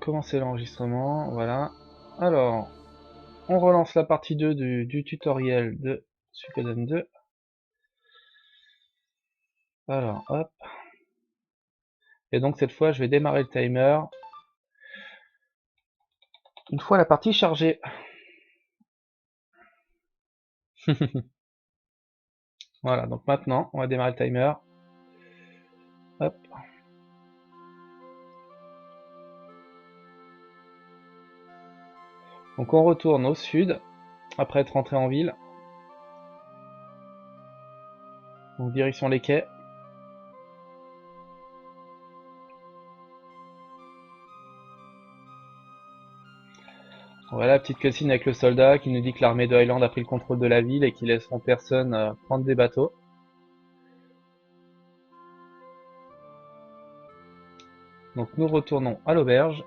commencer l'enregistrement, voilà. Alors, on relance la partie 2 du tutoriel de Suikoden 2. Alors, hop. Et donc cette fois, je vais démarrer le timer. Une fois la partie chargée. Voilà, donc maintenant, on va démarrer le timer. Hop. Donc on retourne au sud, après être rentré en ville. Donc direction les quais. Voilà, petite cutscene avec le soldat qui nous dit que l'armée de Highland a pris le contrôle de la ville et qu'ils laisseront personne prendre des bateaux. Donc nous retournons à l'auberge.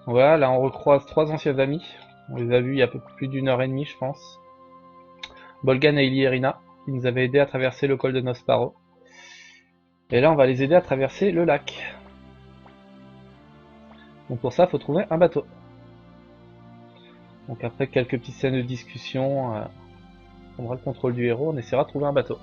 Voilà, là on recroise trois anciens amis. On les a vus il y a un peu plus d'une heure et demie, je pense. Bolgan et Ilierina, qui nous avaient aidés à traverser le col de Nosparo. Et là on va les aider à traverser le lac. Donc pour ça, il faut trouver un bateau. Donc après quelques petites scènes de discussion, on prendra le contrôle du héros, on essaiera de trouver un bateau.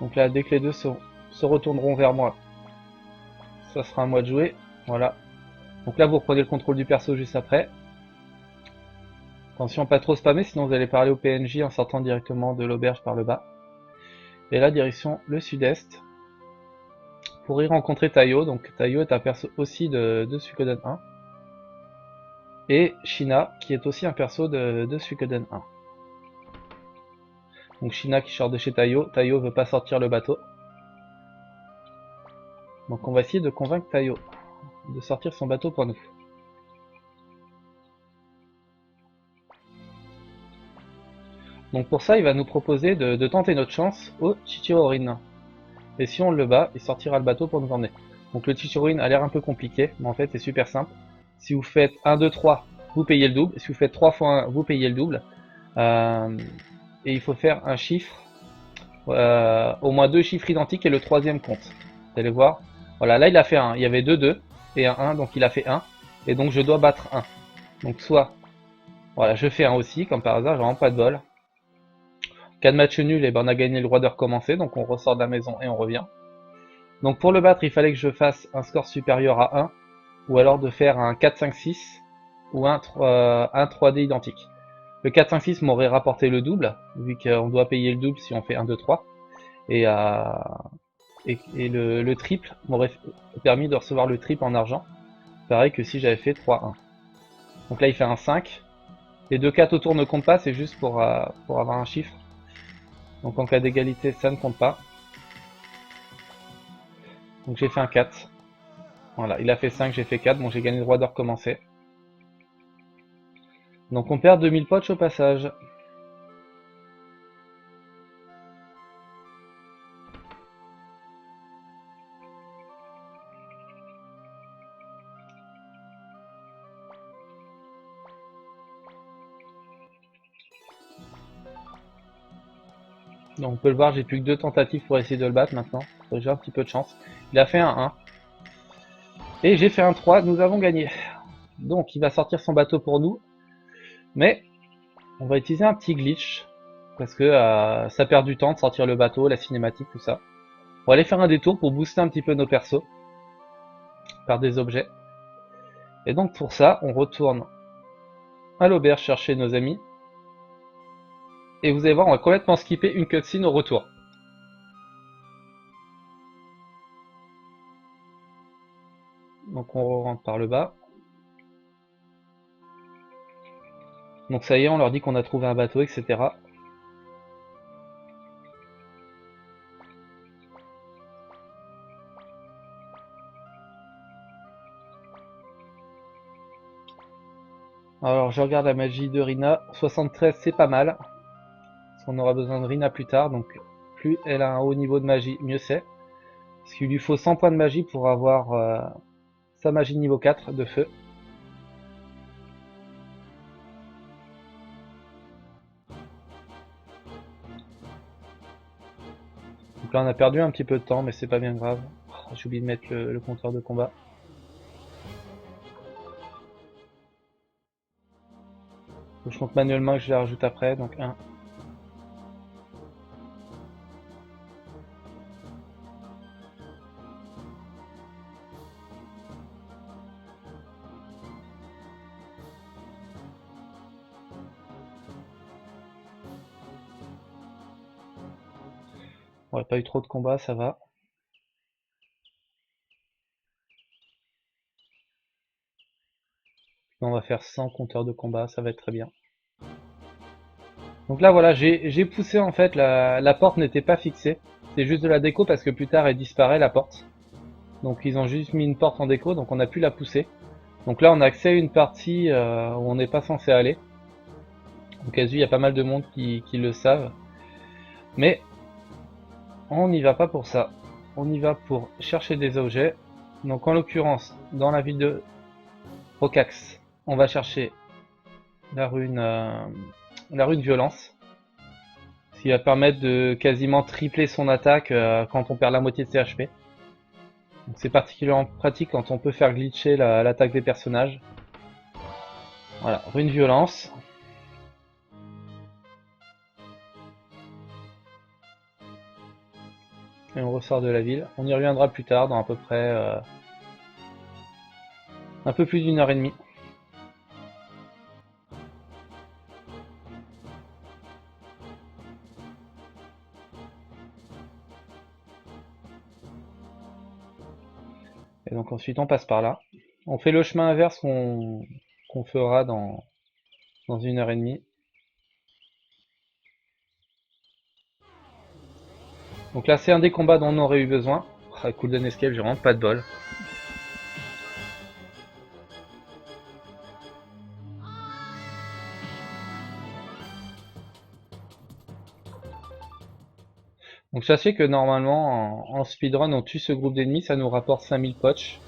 Donc là, dès que les deux se retourneront vers moi, ça sera à moi de jouer. Voilà. Donc là, vous reprenez le contrôle du perso juste après. Attention, pas trop spammer, sinon vous allez parler au PNJ en sortant directement de l'auberge par le bas. Et là, direction le sud-est. Pour y rencontrer Tayo. Donc Tayo est un perso aussi de Suikoden 1. Et Shina, qui est aussi un perso de Suikoden 1. Donc Shina qui sort de chez Tayo. Tayo veut pas sortir le bateau. Donc on va essayer de convaincre Tayo de sortir son bateau pour nous. Donc pour ça, il va nous proposer de tenter notre chance au Chichirorin. Et si on le bat, il sortira le bateau pour nous emmener. Donc le Chichirorin a l'air un peu compliqué, mais en fait c'est super simple. Si vous faites 1, 2, 3, vous payez le double. Si vous faites 3 fois 1, vous payez le double. Et il faut faire un chiffre, au moins deux chiffres identiques et le troisième compte. Vous allez voir. Voilà, là il a fait 1. Il y avait 2 2 et un 1, donc il a fait 1. Et donc je dois battre 1. Donc soit, voilà, je fais 1 aussi, comme par hasard, j'ai vraiment pas de bol. Cas de match nul, et ben on a gagné le droit de recommencer, donc on ressort de la maison et on revient. Donc pour le battre, il fallait que je fasse un score supérieur à 1, ou alors de faire un 4, 5, 6, ou un 3D identique. Le 4, 5, 6 m'aurait rapporté le double, vu qu'on doit payer le double si on fait 1, 2, 3. Et le triple m'aurait permis de recevoir le triple en argent. Pareil que si j'avais fait 3, 1. Donc là il fait un 5. Les deux 4 autour ne comptent pas, c'est juste pour avoir un chiffre. Donc en cas d'égalité, ça ne compte pas. Donc j'ai fait un 4. Voilà, il a fait 5, j'ai fait 4. Bon, j'ai gagné le droit de recommencer. Donc on perd 2000 poches au passage. Donc on peut le voir, j'ai plus que 2 tentatives pour essayer de le battre maintenant. J'ai un petit peu de chance. Il a fait un 1. Et j'ai fait un 3, nous avons gagné. Donc il va sortir son bateau pour nous. Mais on va utiliser un petit glitch. Parce que ça perd du temps de sortir le bateau, la cinématique, tout ça. On va aller faire un détour pour booster un petit peu nos persos. Par des objets. Et donc pour ça, on retourne à l'auberge chercher nos amis. Et vous allez voir, on va complètement skipper une cutscene au retour. Donc on rentre par le bas. Donc ça y est, on leur dit qu'on a trouvé un bateau, etc. Alors je regarde la magie de Rina. 73 c'est pas mal. qu'on aura besoin de Rina plus tard, donc plus elle a un haut niveau de magie, mieux c'est. Parce qu'il lui faut 100 points de magie pour avoir sa magie niveau 4 de feu. Donc là on a perdu un petit peu de temps, mais c'est pas bien grave. Oh, j'ai oublié de mettre le compteur de combat. Faut que je compte manuellement et que je les rajoute après, donc 1. Ouais, pas eu trop de combats, ça va. On va faire 100 compteurs de combat, ça va être très bien. Donc là voilà, j'ai poussé en fait, la porte n'était pas fixée. C'est juste de la déco parce que plus tard elle disparaît la porte. Donc ils ont juste mis une porte en déco, donc on a pu la pousser. Donc là on a accès à une partie où on n'est pas censé aller. Au cas où il y a pas mal de monde qui le savent. Mais on n'y va pas pour ça. On y va pour chercher des objets. Donc en l'occurrence, dans la ville de Rocax, on va chercher la rune violence. Ce qui va permettre de quasiment tripler son attaque quand on perd la moitié de ses HP. C'est particulièrement pratique quand on peut faire glitcher l'attaque des personnages. Voilà, rune violence. Et on ressort de la ville. On y reviendra plus tard, dans à peu près un peu plus d'une heure et demie. Et donc ensuite on passe par là. On fait le chemin inverse qu'on fera dans une heure et demie. Donc là c'est un des combats dont on aurait eu besoin. Ah, Cooldown Escape, j'ai vraiment pas de bol. Donc sachez que normalement en speedrun on tue ce groupe d'ennemis, ça nous rapporte 5000 poches.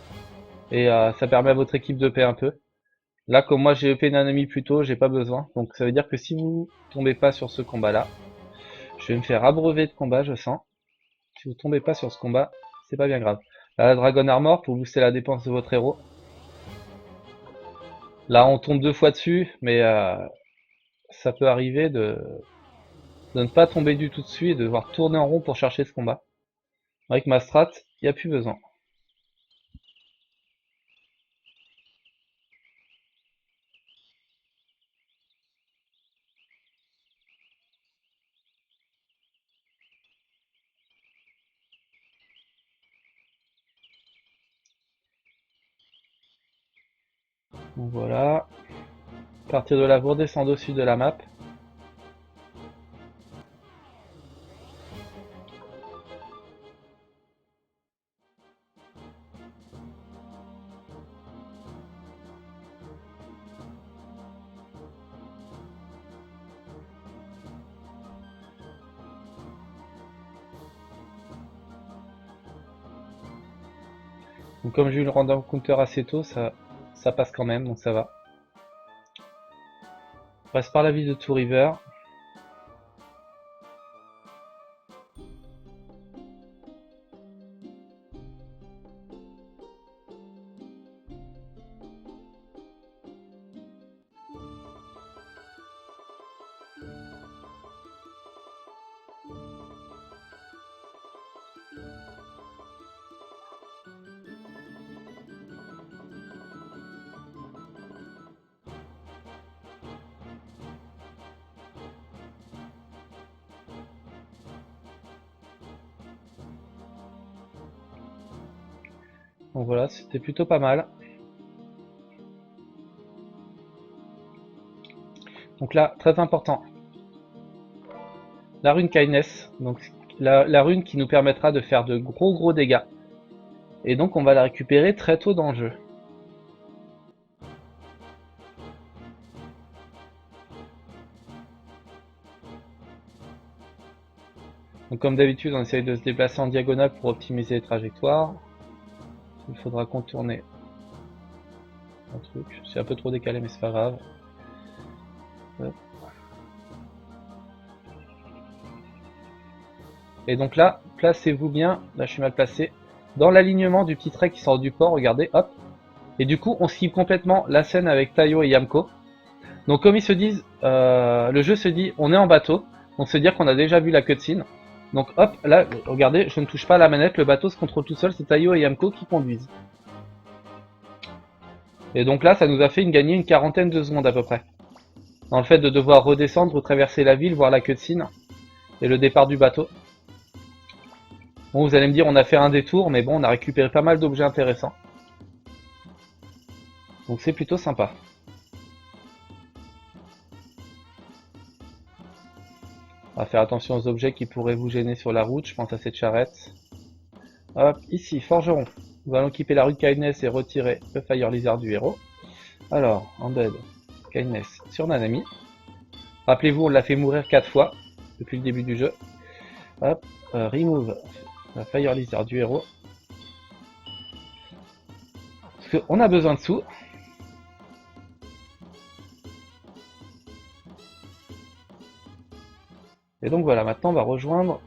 Et ça permet à votre équipe de payer un peu. Là comme moi j'ai EP d'un ennemi plus tôt, j'ai pas besoin. Donc ça veut dire que si vous tombez pas sur ce combat là, je vais me faire abreuver de combat je sens. Si vous tombez pas sur ce combat, c'est pas bien grave. Là la Dragon Armor pour booster la dépense de votre héros. Là on tombe 2 fois dessus, mais ça peut arriver de ne pas tomber du tout dessus et de devoir tourner en rond pour chercher ce combat. Avec ma strat, il n'y a plus besoin. Donc voilà. À partir de là, vous redescendez au sud de la map. Donc comme j'ai eu le random counter assez tôt, ça passe quand même, donc ça va. On passe par la ville de Two River. Donc voilà, c'était plutôt pas mal. Donc là, très important. La rune Kindness, donc la rune qui nous permettra de faire de gros dégâts. Et donc on va la récupérer très tôt dans le jeu. Donc comme d'habitude, on essaye de se déplacer en diagonale pour optimiser les trajectoires. Il faudra contourner un truc. C'est un peu trop décalé, mais c'est pas grave. Hop. Et donc là, placez-vous bien. Là, je suis mal placé. Dans l'alignement du petit trait qui sort du port, regardez, hop. Et du coup, on skip complètement la scène avec Tayo et Yamko. Donc comme ils se disent, le jeu se dit, on est en bateau. Donc se dire qu'on a déjà vu la cutscene. Donc hop, là, regardez, je ne touche pas à la manette, le bateau se contrôle tout seul, c'est Tayo et Yamko qui conduisent. Et donc là, ça nous a fait gagner une quarantaine de secondes à peu près. Dans le fait de devoir redescendre, traverser la ville, voir la cutscene et le départ du bateau. Bon, vous allez me dire, on a fait un détour, mais bon, on a récupéré pas mal d'objets intéressants. Donc c'est plutôt sympa. On va faire attention aux objets qui pourraient vous gêner sur la route, je pense à cette charrette. Hop, ici, forgeron. Nous allons équiper la rue de Kindness et retirer le Fire Lizard du héros. Alors, embed Kindness sur Nanami. Rappelez-vous, on l'a fait mourir 4 fois depuis le début du jeu. Hop, remove la Fire Lizard du héros. Parce qu'on a besoin de sous. Et donc voilà, maintenant on va rejoindre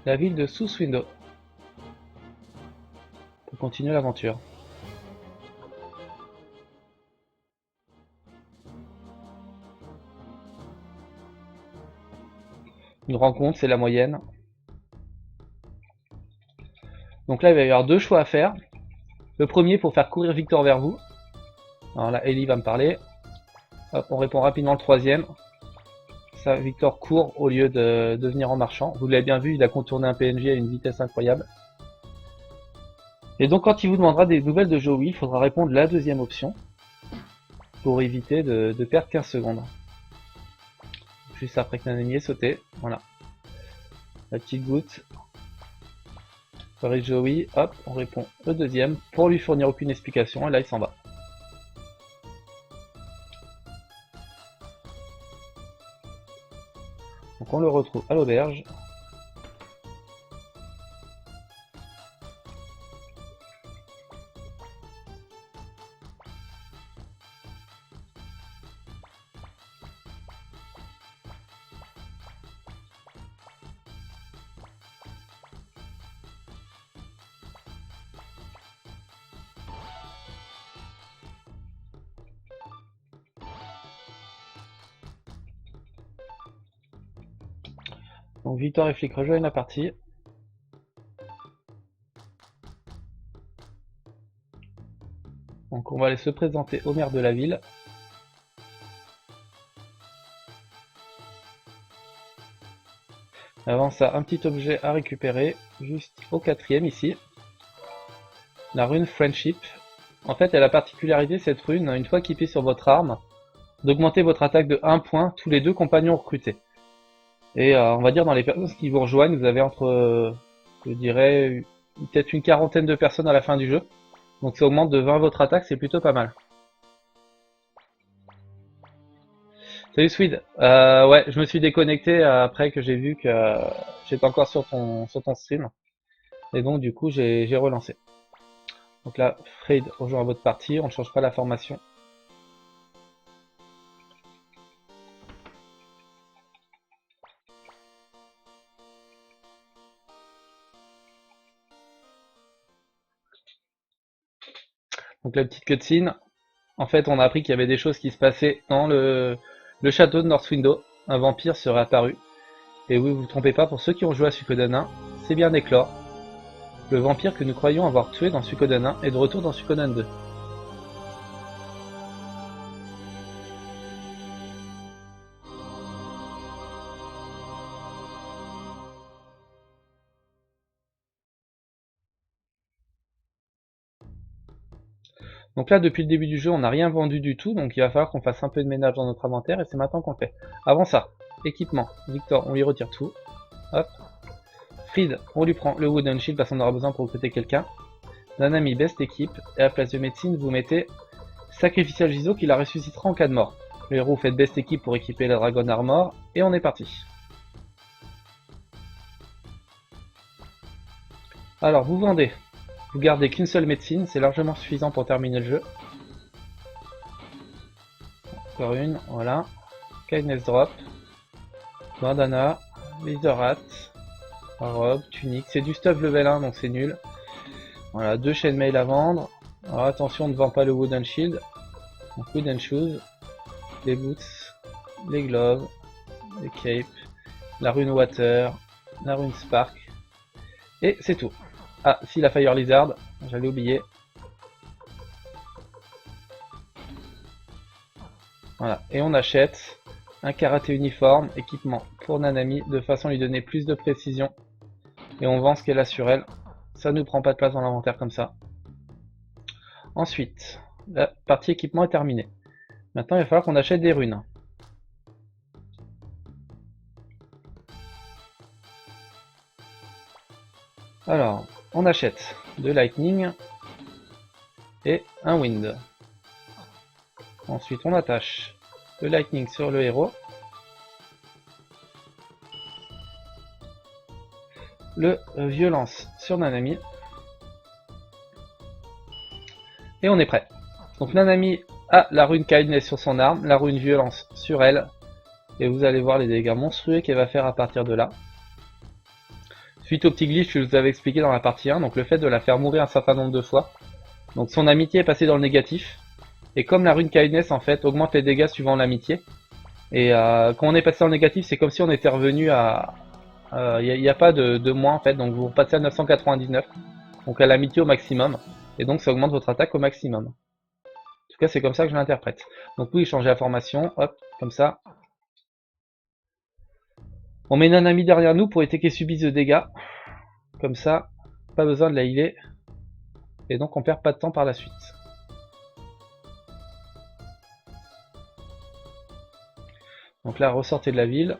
la ville de Southwindow pour continuer l'aventure. Une rencontre, c'est la moyenne. Donc là, il va y avoir deux choix à faire. Le premier pour faire courir Victor vers vous. Alors là, Ellie va me parler. Hop, on répond rapidement le troisième. Ça, Victor court au lieu de venir en marchant. Vous l'avez bien vu, il a contourné un PNJ à une vitesse incroyable. Et donc quand il vous demandera des nouvelles de Joey, il faudra répondre la deuxième option pour éviter de perdre 15 secondes. Juste après que Nanami ait sauté, voilà. La petite goutte. Paris Joey, hop, on répond le deuxième pour lui fournir aucune explication et là il s'en va. Donc on le retrouve à l'auberge. Donc Victor et Flick rejoignent la partie. Donc on va aller se présenter au maire de la ville. Avant ça, un petit objet à récupérer, juste au quatrième ici. La rune Friendship. En fait, elle a la particularité, cette rune, une fois équipée sur votre arme, d'augmenter votre attaque de 1 point tous les deux compagnons recrutés. Et on va dire dans les personnes qui vous rejoignent, vous avez entre, je dirais, peut-être une quarantaine de personnes à la fin du jeu. Donc ça augmente de 20 votre attaque, c'est plutôt pas mal. Salut Swede. Ouais, je me suis déconnecté après que j'ai vu que j'étais encore sur ton stream. Et donc du coup j'ai relancé. Donc là, Fred rejoint votre partie, on ne change pas la formation. Donc la petite cutscene, en fait on a appris qu'il y avait des choses qui se passaient dans le château de Northwindow. Un vampire serait apparu. Et oui, vous vous trompez pas, pour ceux qui ont joué à Suikoden 1, c'est bien Neclor. Le vampire que nous croyons avoir tué dans Suikoden 1 est de retour dans Suikoden 2. Donc là, depuis le début du jeu, on n'a rien vendu du tout, donc il va falloir qu'on fasse un peu de ménage dans notre inventaire, et c'est maintenant qu'on le fait. Avant ça, équipement. Victor, on lui retire tout. Hop. Fried, on lui prend le Wooden Shield parce qu'on aura besoin pour recruter quelqu'un. Nanami, best équipe. Et à la place de médecine, vous mettez Sacrificial Gizo qui la ressuscitera en cas de mort. Le héros, vous faites best équipe pour équiper la Dragon Armor, et on est parti. Alors, vous vendez. Vous gardez qu'une seule médecine, c'est largement suffisant pour terminer le jeu. Encore une, voilà. Kindness Drop. Bandana. Laser Hat. Robe, tunique. C'est du stuff level 1, donc c'est nul. Voilà, 2 chainmail à vendre. Alors attention, on ne vend pas le Wooden Shield. Donc Wooden Shoes. Les boots. Les gloves. Les capes. La rune Water. La rune Spark. Et c'est tout. Ah, si, la Fire Lizard. J'allais oublier. Voilà, et on achète un karaté uniforme, équipement pour Nanami, de façon à lui donner plus de précision. Et on vend ce qu'elle a sur elle. Ça ne prend pas de place dans l'inventaire comme ça. Ensuite, la partie équipement est terminée. Maintenant, il va falloir qu'on achète des runes. Alors, on achète de Lightning et un Wind. Ensuite, on attache le Lightning sur le héros. Le Violence sur Nanami. Et on est prêt. Donc Nanami a la rune Kindness sur son arme, la rune Violence sur elle. Et vous allez voir les dégâts monstrueux qu'elle va faire à partir de là. Suite au petit glitch que je vous avais expliqué dans la partie 1, donc le fait de la faire mourir un certain nombre de fois. Donc son amitié est passée dans le négatif. Et comme la rune Kindness en fait augmente les dégâts suivant l'amitié. Et quand on est passé dans le négatif, c'est comme si on était revenu à... Il n'y a pas de moins en fait, donc vous repassez à 999. Donc à l'amitié au maximum. Et donc ça augmente votre attaque au maximum. En tout cas c'est comme ça que je l'interprète. Donc oui, changer la formation, hop, comme ça. On met Nanami derrière nous pour éviter qu'elle subisse de dégâts. Comme ça, pas besoin de la healer. Et donc on perd pas de temps par la suite. Donc là, ressortez de la ville.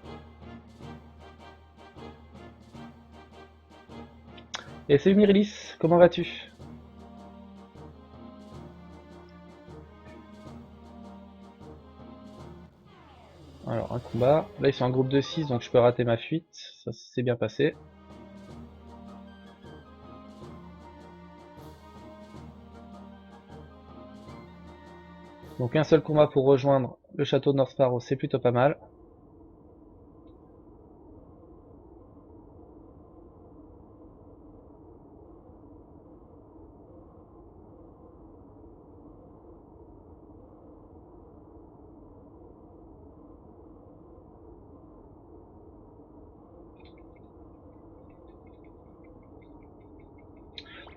Et c'est Myrlis, comment vas-tu? Alors un combat. Là ils sont en groupe de 6 donc je peux rater ma fuite. Ça s'est bien passé. Donc un seul combat pour rejoindre le château de North Sparrow, c'est plutôt pas mal.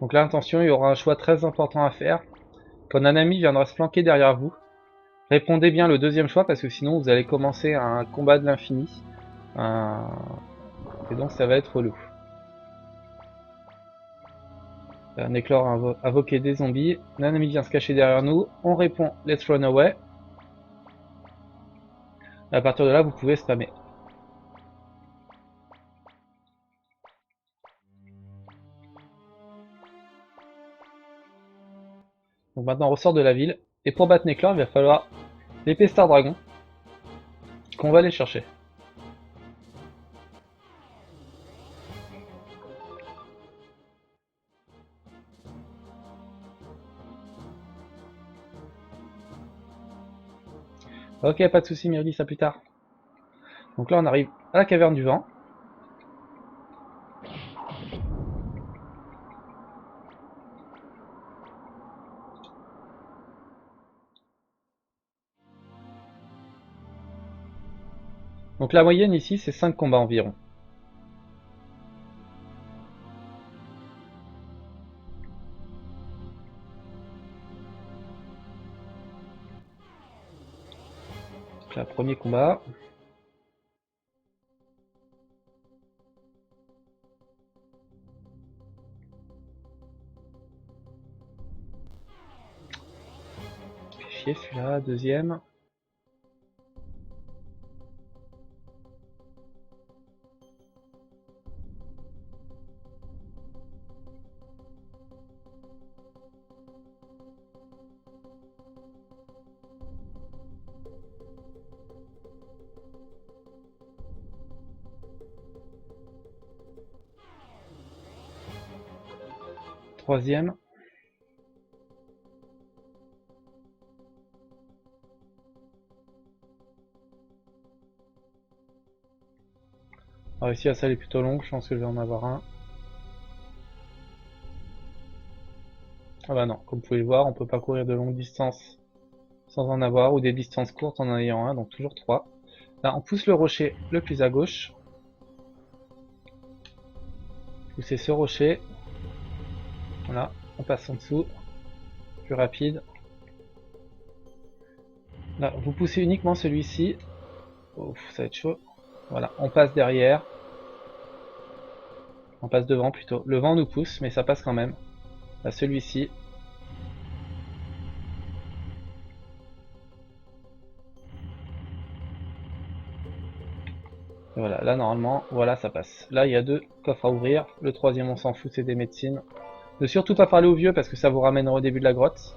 Donc là attention, il y aura un choix très important à faire. Quand un ami viendra se planquer derrière vous, répondez bien le deuxième choix parce que sinon vous allez commencer un combat de l'infini. Et donc ça va être relou. Un éclore a invoqué des zombies. Un ami vient se cacher derrière nous. On répond Let's run away. Et à partir de là, vous pouvez spammer. Donc maintenant on ressort de la ville. Et pour battre Neclor, il va falloir l'épée Star Dragon. Qu'on va aller chercher. Ok, pas de soucis, Myrlis, à plus tard. Donc là on arrive à la caverne du vent. Donc la moyenne ici c'est 5 combats environ. Donc là, premier combat. Fichier celui-là, deuxième. troisième. Alors ici la salle est plutôt longue, je pense que je vais en avoir un. Ah bah non, comme vous pouvez le voir, on peut pas courir de longues distances sans en avoir, ou des distances courtes en ayant un, donc toujours 3. Là on pousse le rocher le plus à gauche. Poussez ce rocher. Voilà, on passe en dessous. Plus rapide. Là, vous poussez uniquement celui-ci. Ouf, ça va être chaud. Voilà, on passe derrière. On passe devant plutôt. Le vent nous pousse, mais ça passe quand même. Là, celui-ci. Voilà, là normalement, voilà, ça passe. Là, il y a 2 coffres à ouvrir. Le troisième, on s'en fout, c'est des médecines. Ne surtout pas parler aux vieux parce que ça vous ramènera au début de la grotte.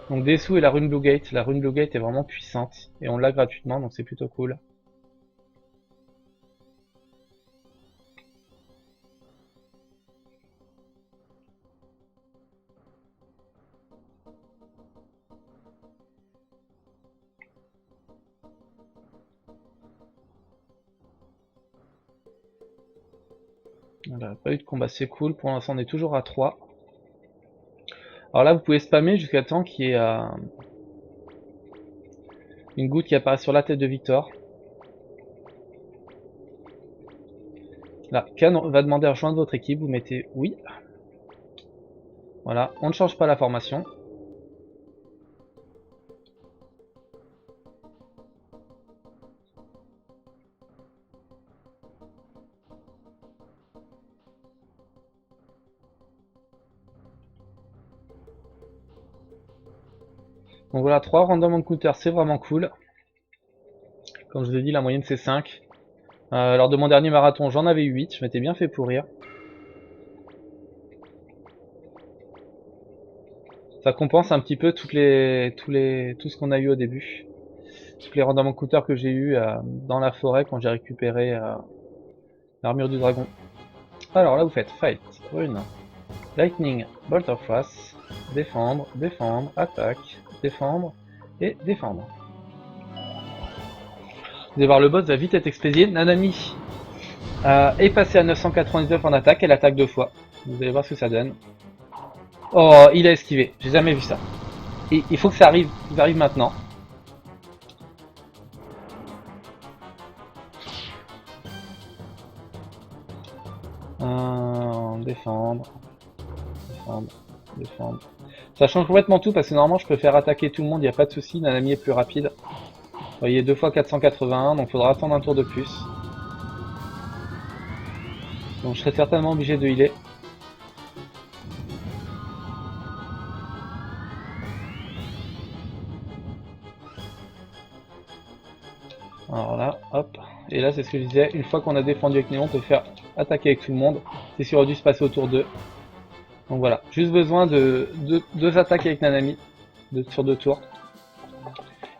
Donc Dessous et la rune Blue Gate. La rune Blue Gate est vraiment puissante. Et on l'a gratuitement, donc c'est plutôt cool. Voilà, pas eu de combat, c'est cool. Pour l'instant, on est toujours à 3. Alors là, vous pouvez spammer jusqu'à temps qu'il y ait une goutte qui apparaît sur la tête de Victor. Là, Khan va demander à rejoindre votre équipe. Vous mettez oui. Voilà, on ne change pas la formation. Donc voilà, 3 random encounter, c'est vraiment cool. Comme je vous ai dit, la moyenne c'est 5. Lors de mon dernier marathon, j'en avais 8. Je m'étais bien fait pourrir. Ça compense un petit peu tout ce qu'on a eu au début. Tous les random encounters que j'ai eu dans la forêt quand j'ai récupéré l'armure du dragon. Alors là, vous faites fight, rune, lightning, bolt of wrath, défendre, défendre, attaque, défendre et défendre. Vous allez voir, le boss va vite être expédié. Nanami est passé à 999 en attaque, elle attaque 2 fois. Vous allez voir ce que ça donne. Oh, il a esquivé, j'ai jamais vu ça. Et il faut que ça arrive maintenant. Défendre, défendre, défendre. Ça change complètement tout parce que normalement je peux faire attaquer tout le monde, il n'y a pas de souci. Nanami est plus rapide. Vous voyez, 2 fois 481, donc il faudra attendre un tour de plus. Donc je serai certainement obligé de healer. Alors là, hop. Et là, c'est ce que je disais, une fois qu'on a défendu avec Néon, on peut faire attaquer avec tout le monde. C'est ce qui aurait dû se passer au tour 2. Donc voilà, juste besoin de 2 attaques avec Nanami sur 2 tours.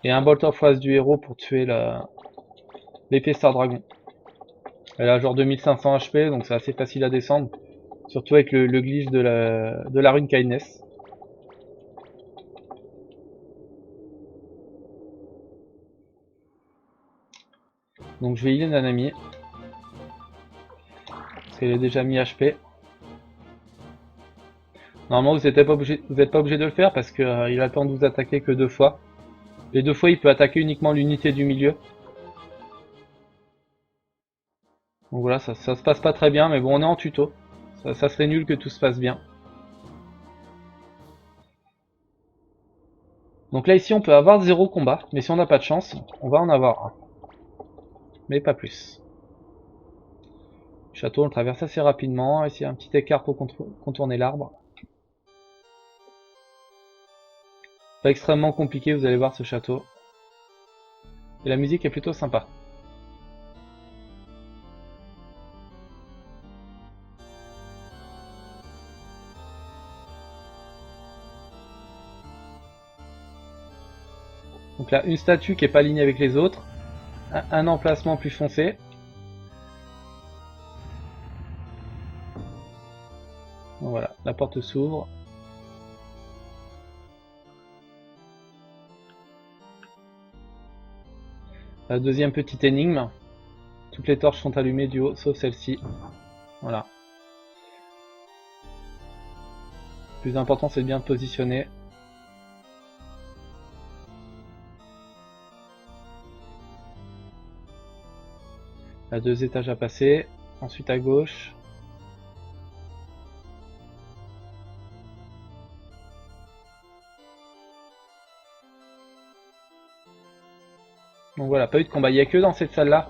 Et un Bolt of Wrath du héros pour tuer l'épée Star Dragon. Elle a genre 2500 HP, donc c'est assez facile à descendre. Surtout avec le glitch de la rune Kindness. Donc je vais healer Nanami. Parce qu'elle est déjà mis HP. Normalement vous n'êtes pas obligé de le faire parce qu'il a le temps de vous attaquer que 2 fois. Les 2 fois il peut attaquer uniquement l'unité du milieu. Donc voilà, ça se passe pas très bien, mais bon on est en tuto. Ça serait nul que tout se passe bien. Donc là ici on peut avoir 0 combat, mais si on n'a pas de chance, on va en avoir un. Mais pas plus. Le château on le traverse assez rapidement, ici il y a un petit écart pour contourner l'arbre. Pas extrêmement compliqué, vous allez voir ce château. Et la musique est plutôt sympa. Donc là, une statue qui est pas alignée avec les autres. Un emplacement plus foncé. Donc voilà, la porte s'ouvre. La deuxième petite énigme. Toutes les torches sont allumées du haut, sauf celle-ci. Voilà. Le plus important, c'est de bien positionner. Il y a 2 étages à passer. Ensuite à gauche. Donc voilà, pas eu de combat. Il n'y a que dans cette salle-là.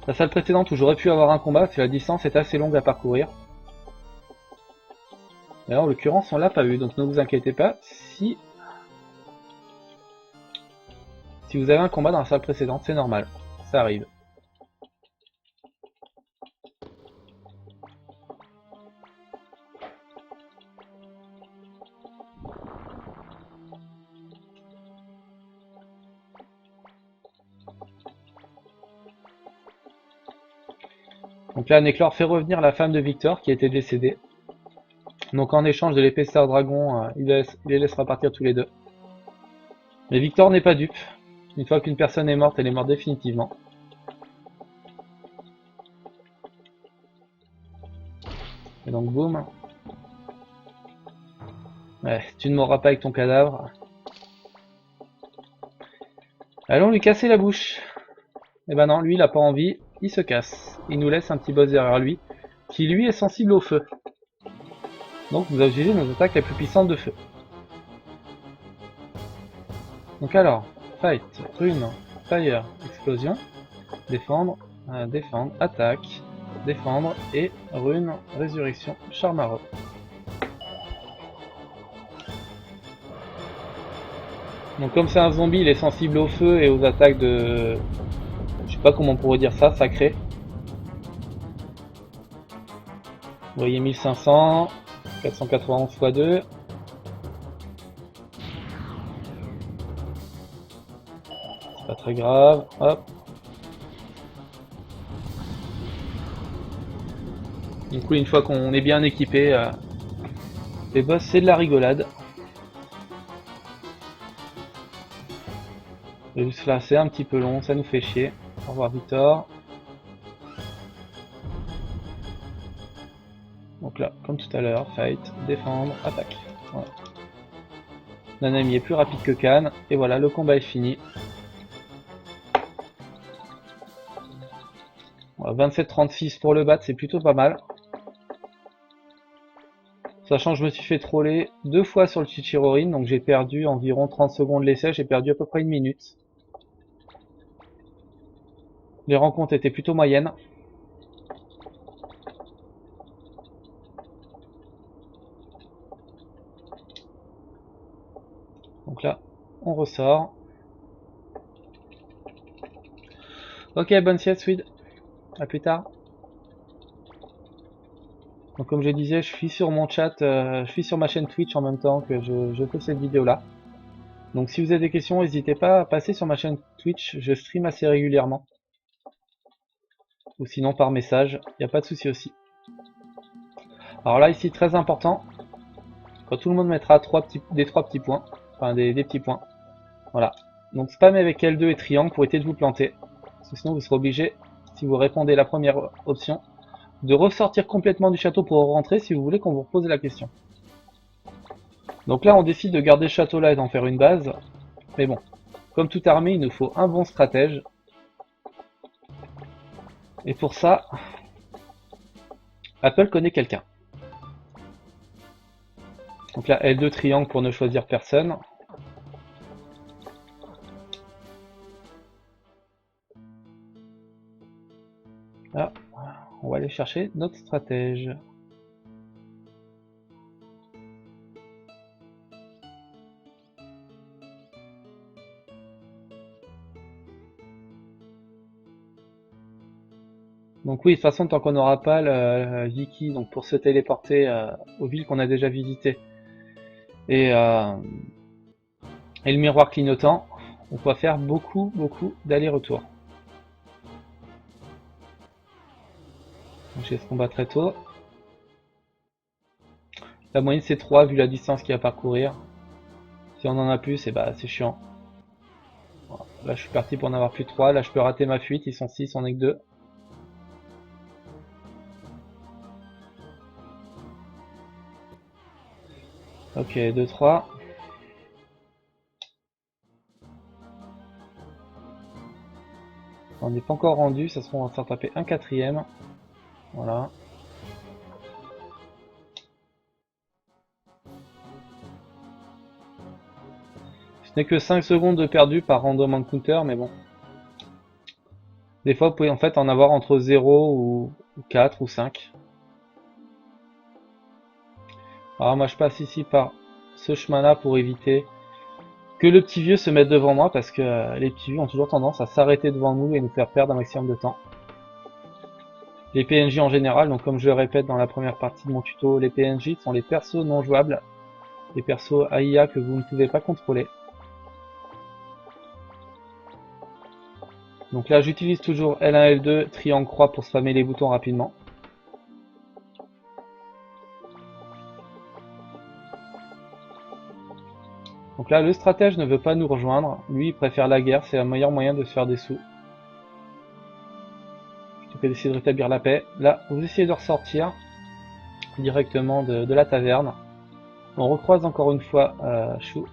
La salle précédente où j'aurais pu avoir un combat, parce que la distance est assez longue à parcourir. Et là, en l'occurrence, on l'a pas eu, donc ne vous inquiétez pas. Si vous avez un combat dans la salle précédente, c'est normal. Ça arrive. Donc là, Neclor fait revenir la femme de Victor qui était décédée. Donc en échange de l'épaisseur dragon, il les laissera partir tous les deux. Mais Victor n'est pas dupe. Une fois qu'une personne est morte, elle est morte définitivement. Et donc boum. Ouais, tu ne mourras pas avec ton cadavre. Allons lui casser la bouche. Eh ben non, lui il a pas envie, il se casse. Il nous laisse un petit boss derrière lui, qui lui est sensible au feu. Donc nous allons utiliser nos attaques les plus puissantes de feu. Donc alors, fight, rune, fire, explosion, défendre, défendre, attaque, défendre et rune, résurrection, charme. Donc comme c'est un zombie, il est sensible au feu et aux attaques de... Je sais pas comment on pourrait dire ça, sacré. Vous voyez 1500, 491 x 2. C'est pas très grave, hop. Du coup, une fois qu'on est bien équipé, les boss c'est de la rigolade. Et juste là, c'est un petit peu long, ça nous fait chier. Au revoir Victor. Donc là, comme tout à l'heure, fight, défendre, attaque. Voilà. Nanami est plus rapide que Khan, et voilà, le combat est fini. Voilà, 27-36 pour le battre, c'est plutôt pas mal. Sachant que je me suis fait troller 2 fois sur le Chichirorin, donc j'ai perdu environ 30 secondes l'essai, j'ai perdu à peu près 1 minute. Les rencontres étaient plutôt moyennes. Donc là, on ressort. Ok, bonne sieste, Swede. A plus tard. Donc comme je disais, je suis sur mon chat, je suis sur ma chaîne Twitch en même temps que je fais cette vidéo là. Donc si vous avez des questions, n'hésitez pas à passer sur ma chaîne Twitch, je stream assez régulièrement. Ou sinon par message, il n'y a pas de souci aussi. Alors là ici très important, quand tout le monde mettra des 3 petits points, enfin des petits points. Voilà. Donc spammez avec L2 et triangle pour éviter de vous planter. Parce que sinon vous serez obligé, si vous répondez la première option, de ressortir complètement du château pour rentrer si vous voulez qu'on vous repose la question. Donc là on décide de garder ce château là et d'en faire une base. Mais bon, comme toute armée il nous faut un bon stratège. Et pour ça, Apple connaît quelqu'un. Donc là L2 triangle pour ne choisir personne. Là, on va aller chercher notre stratège. Donc oui, de toute façon, tant qu'on n'aura pas le Viki donc pour se téléporter aux villes qu'on a déjà visitées et le miroir clignotant, on va faire beaucoup d'allers-retours. J'ai ce combat très tôt. La moyenne c'est 3 vu la distance qu'il y a à parcourir. Si on en a plus, c'est chiant. Voilà. Là je suis parti pour en avoir plus 3. Là je peux rater ma fuite, ils sont 6, on est que 2. Ok, 2, 3. On n'est pas encore rendu, ça se trouve on va faire taper un quatrième. Voilà. Ce n'est que 5 secondes de perdu par random encounter, mais bon. Des fois vous pouvez en fait en avoir entre 0 ou 4 ou 5. Alors moi je passe ici par ce chemin là pour éviter que le petit vieux se mette devant moi, parce que les petits vieux ont toujours tendance à s'arrêter devant nous et nous faire perdre un maximum de temps. Les PNJ en général, donc comme je le répète dans la première partie de mon tuto, les PNJ sont les persos non jouables, les persos AIA que vous ne pouvez pas contrôler. Donc là j'utilise toujours L1, L2, triangle, croix pour spammer les boutons rapidement. Donc là le stratège ne veut pas nous rejoindre, lui il préfère la guerre, c'est le meilleur moyen de se faire des sous. Plutôt que d'essayer de rétablir la paix. Là vous essayez de ressortir directement de la taverne. On recroise encore une fois Chou.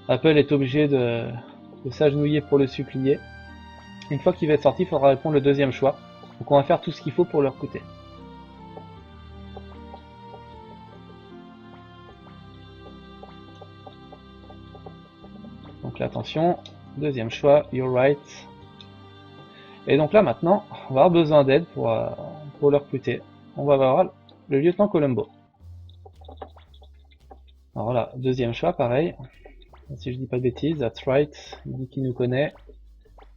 Apple est obligé de s'agenouiller pour le supplier. Une fois qu'il va être sorti, il faudra répondre le deuxième choix. Donc on va faire tout ce qu'il faut pour leur coûter. Donc là, attention, deuxième choix, you're right. Et donc là maintenant, on va avoir besoin d'aide pour leur recruter. On va avoir le lieutenant Colombo. Alors là, deuxième choix, pareil. Si je dis pas de bêtises, that's right, il dit qu'il nous connaît.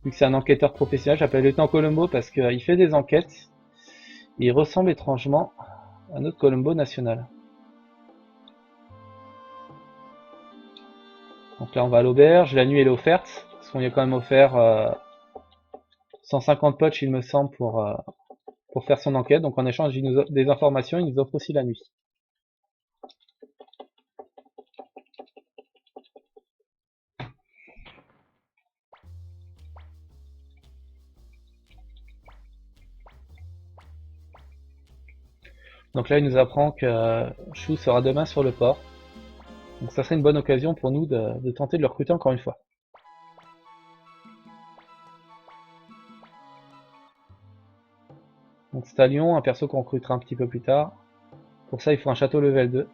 Vu que c'est un enquêteur professionnel, j'appelle le lieutenant Colombo parce qu'il fait des enquêtes. Et il ressemble étrangement à notre Colombo national. Donc là on va à l'auberge, la nuit elle est offerte, parce qu'on y a quand même offert 150 poches il me semble pour faire son enquête. Donc en échange des informations, il nous offre aussi la nuit. Donc là il nous apprend que Chou sera demain sur le port. Donc ça serait une bonne occasion pour nous de tenter de le recruter encore une fois. Donc Stallion, un perso qu'on recrutera un petit peu plus tard. Pour ça il faut un château level 2.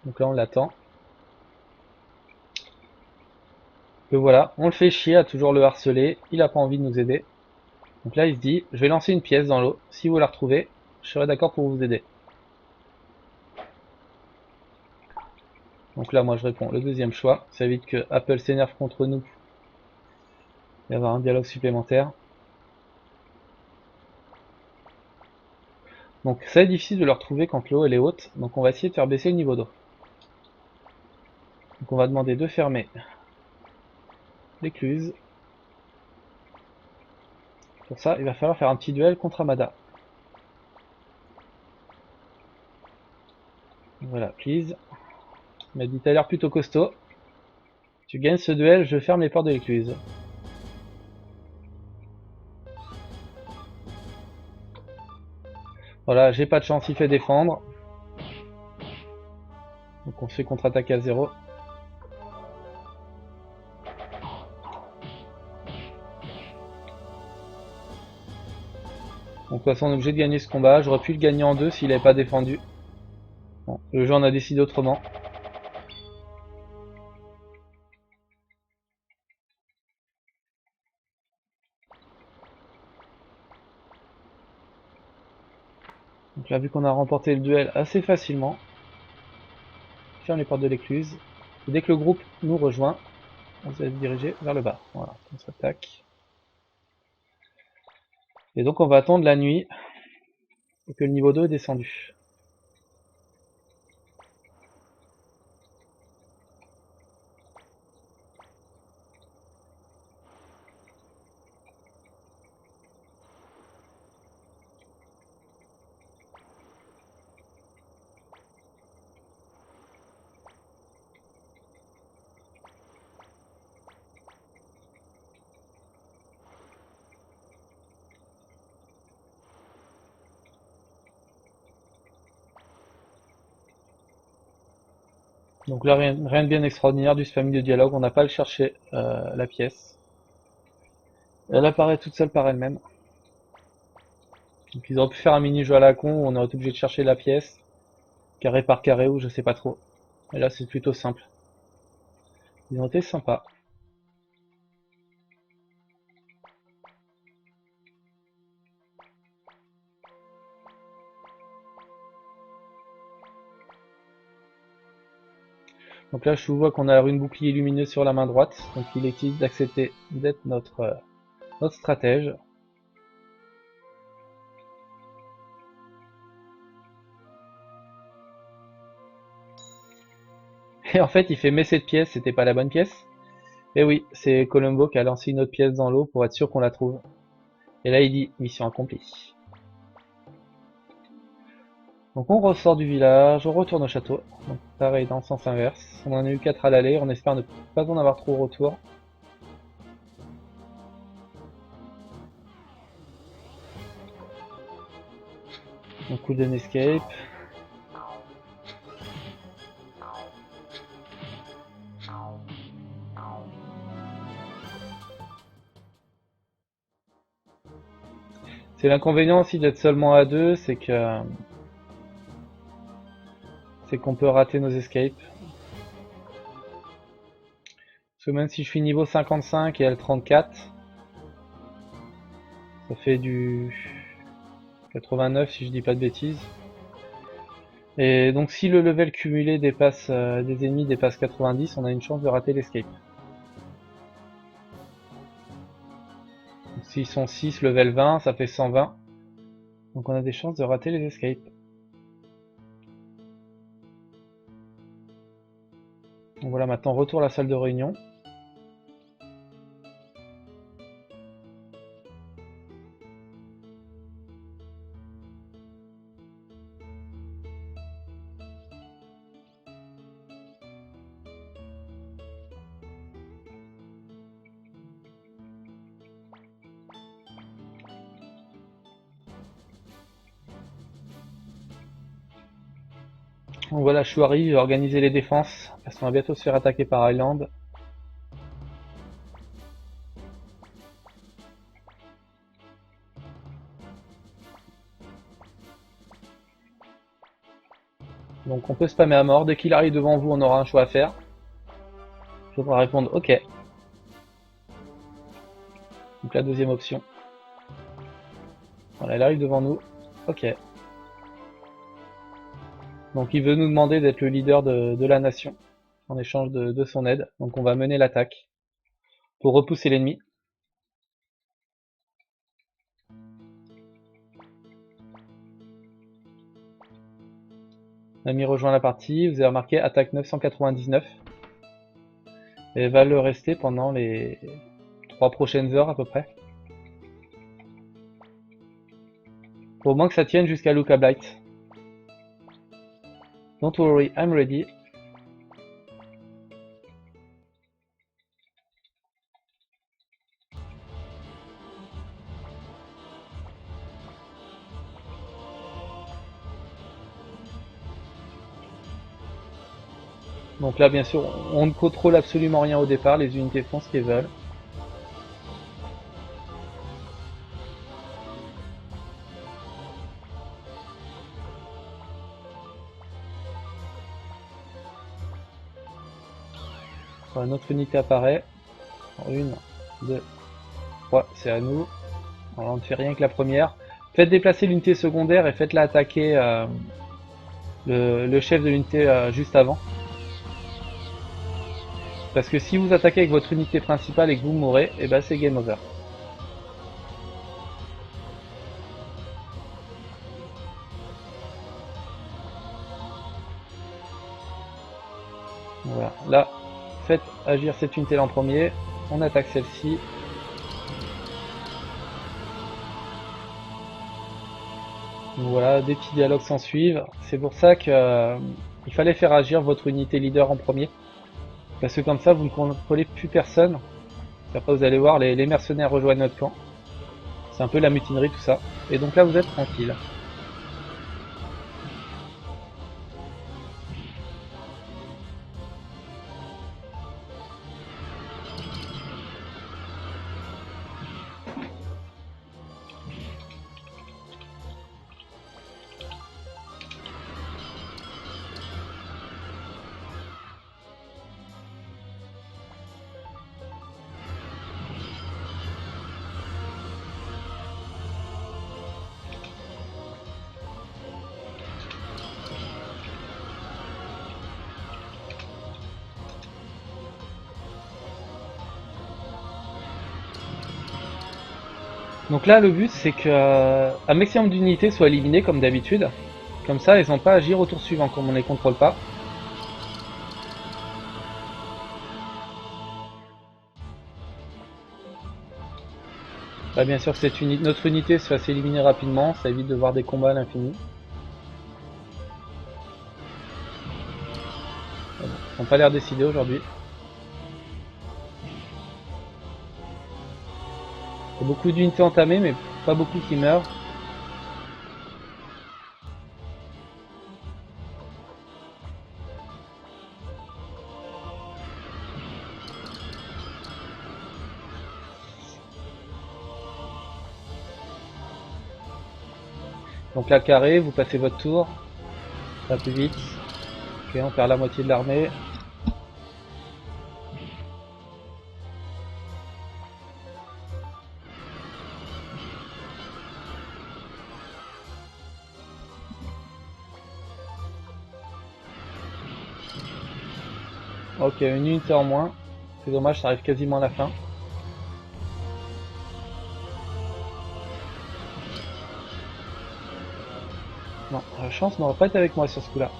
Donc là on l'attend. Et voilà, on le fait chier à toujours le harceler, il a pas envie de nous aider. Donc là il se dit, je vais lancer une pièce dans l'eau, si vous la retrouvez, je serai d'accord pour vous aider. Donc là moi je réponds le deuxième choix, ça évite que Apple s'énerve contre nous et avoir un dialogue supplémentaire. Donc ça est difficile de le retrouver quand l'eau elle est haute, donc on va essayer de faire baisser le niveau d'eau. Donc on va demander de fermer l'écluse. Pour ça il va falloir faire un petit duel contre Amada. Voilà, please. Il m'a dit t'as l'air plutôt costaud. Tu gagnes ce duel, je ferme les portes de l'écluse. Voilà, j'ai pas de chance, il fait défendre. Donc on se fait contre-attaquer à 0. Donc de toute façon on est obligé de gagner ce combat, j'aurais pu le gagner en 2 s'il n'avait pas défendu. Bon, le jeu en a décidé autrement. Donc là vu qu'on a remporté le duel assez facilement, ferme les portes de l'écluse. Et dès que le groupe nous rejoint, on va se diriger vers le bas. Voilà, on s'attaque. Et donc on va attendre la nuit et que le niveau 2 est descendu. Donc là, rien de bien extraordinaire du spam de dialogue, on n'a pas à le chercher, la pièce. Elle apparaît toute seule par elle-même. Donc ils auraient pu faire un mini-jeu à la con où on aurait été obligé de chercher la pièce, carré par carré ou je sais pas trop. Et là c'est plutôt simple. Ils ont été sympas. Donc là je vois qu'on a la rune bouclier lumineuse sur la main droite, donc il est utile d'accepter d'être notre stratège. Et en fait il fait mais cette pièce, c'était pas la bonne pièce. Et oui, c'est Columbo qui a lancé une autre pièce dans l'eau pour être sûr qu'on la trouve. Et là il dit mission accomplie. Donc on ressort du village, on retourne au château. Donc pareil dans le sens inverse. On en a eu 4 à l'aller, on espère ne pas en avoir trop au retour. Un coup d'un escape. C'est l'inconvénient aussi d'être seulement à 2, c'est qu'on peut rater nos escapes. Parce que même si je suis niveau 55 et elle 34, ça fait du 89 si je dis pas de bêtises. Et donc si le level cumulé dépasse des ennemis dépasse 90, on a une chance de rater l'escape. S'ils sont 6, level 20, ça fait 120. Donc on a des chances de rater les escapes. Donc voilà, maintenant retour à la salle de réunion. Donc voilà, Shuari va organiser les défenses, parce qu'on va bientôt se faire attaquer par Island. Donc on peut spammer à mort, dès qu'il arrive devant vous on aura un choix à faire. Il faudra répondre OK. Donc la deuxième option. Voilà, elle arrive devant nous, OK. Donc il veut nous demander d'être le leader de la nation, en échange de son aide. Donc on va mener l'attaque, pour repousser l'ennemi. L'ami rejoint la partie, vous avez remarqué attaque 999. Et elle va le rester pendant les 3 prochaines heures à peu près. Faut au moins que ça tienne jusqu'à Luca Blight. Don't worry, I'm ready. Donc là bien sûr on ne contrôle absolument rien au départ, les unités font ce qu'elles veulent. Voilà, notre unité apparaît. 1, 2, 3, c'est à nous. Alors, on ne fait rien que la première. Faites déplacer l'unité secondaire et faites-la attaquer le chef de l'unité juste avant. Parce que si vous attaquez avec votre unité principale et que vous mourrez, et ben c'est game over. là, faites agir cette unité-là en premier. On attaque celle-ci. Voilà, des petits dialogues s'en suivent. C'est pour ça que il fallait faire agir votre unité leader en premier. Parce que comme ça, vous ne contrôlez plus personne. Après, vous allez voir, les mercenaires rejoignent notre camp. C'est un peu la mutinerie, tout ça. Et donc là, vous êtes tranquille. Donc là, le but, c'est que un maximum d'unités soient éliminées, comme d'habitude. Comme ça, ils n'ont pas à agir au tour suivant, comme on ne les contrôle pas. Là, bien sûr, notre unité se fasse éliminer rapidement, ça évite de voir des combats à l'infini. Ils n'ont pas l'air décidés aujourd'hui. Il y a beaucoup d'unités entamées, mais pas beaucoup qui meurent. Donc là, carré, vous passez votre tour. Ça va plus vite. Ok, on perd la moitié de l'armée. Ok, une unité en moins. C'est dommage, ça arrive quasiment à la fin. Non, la chance n'aurait pas été avec moi sur ce coup-là.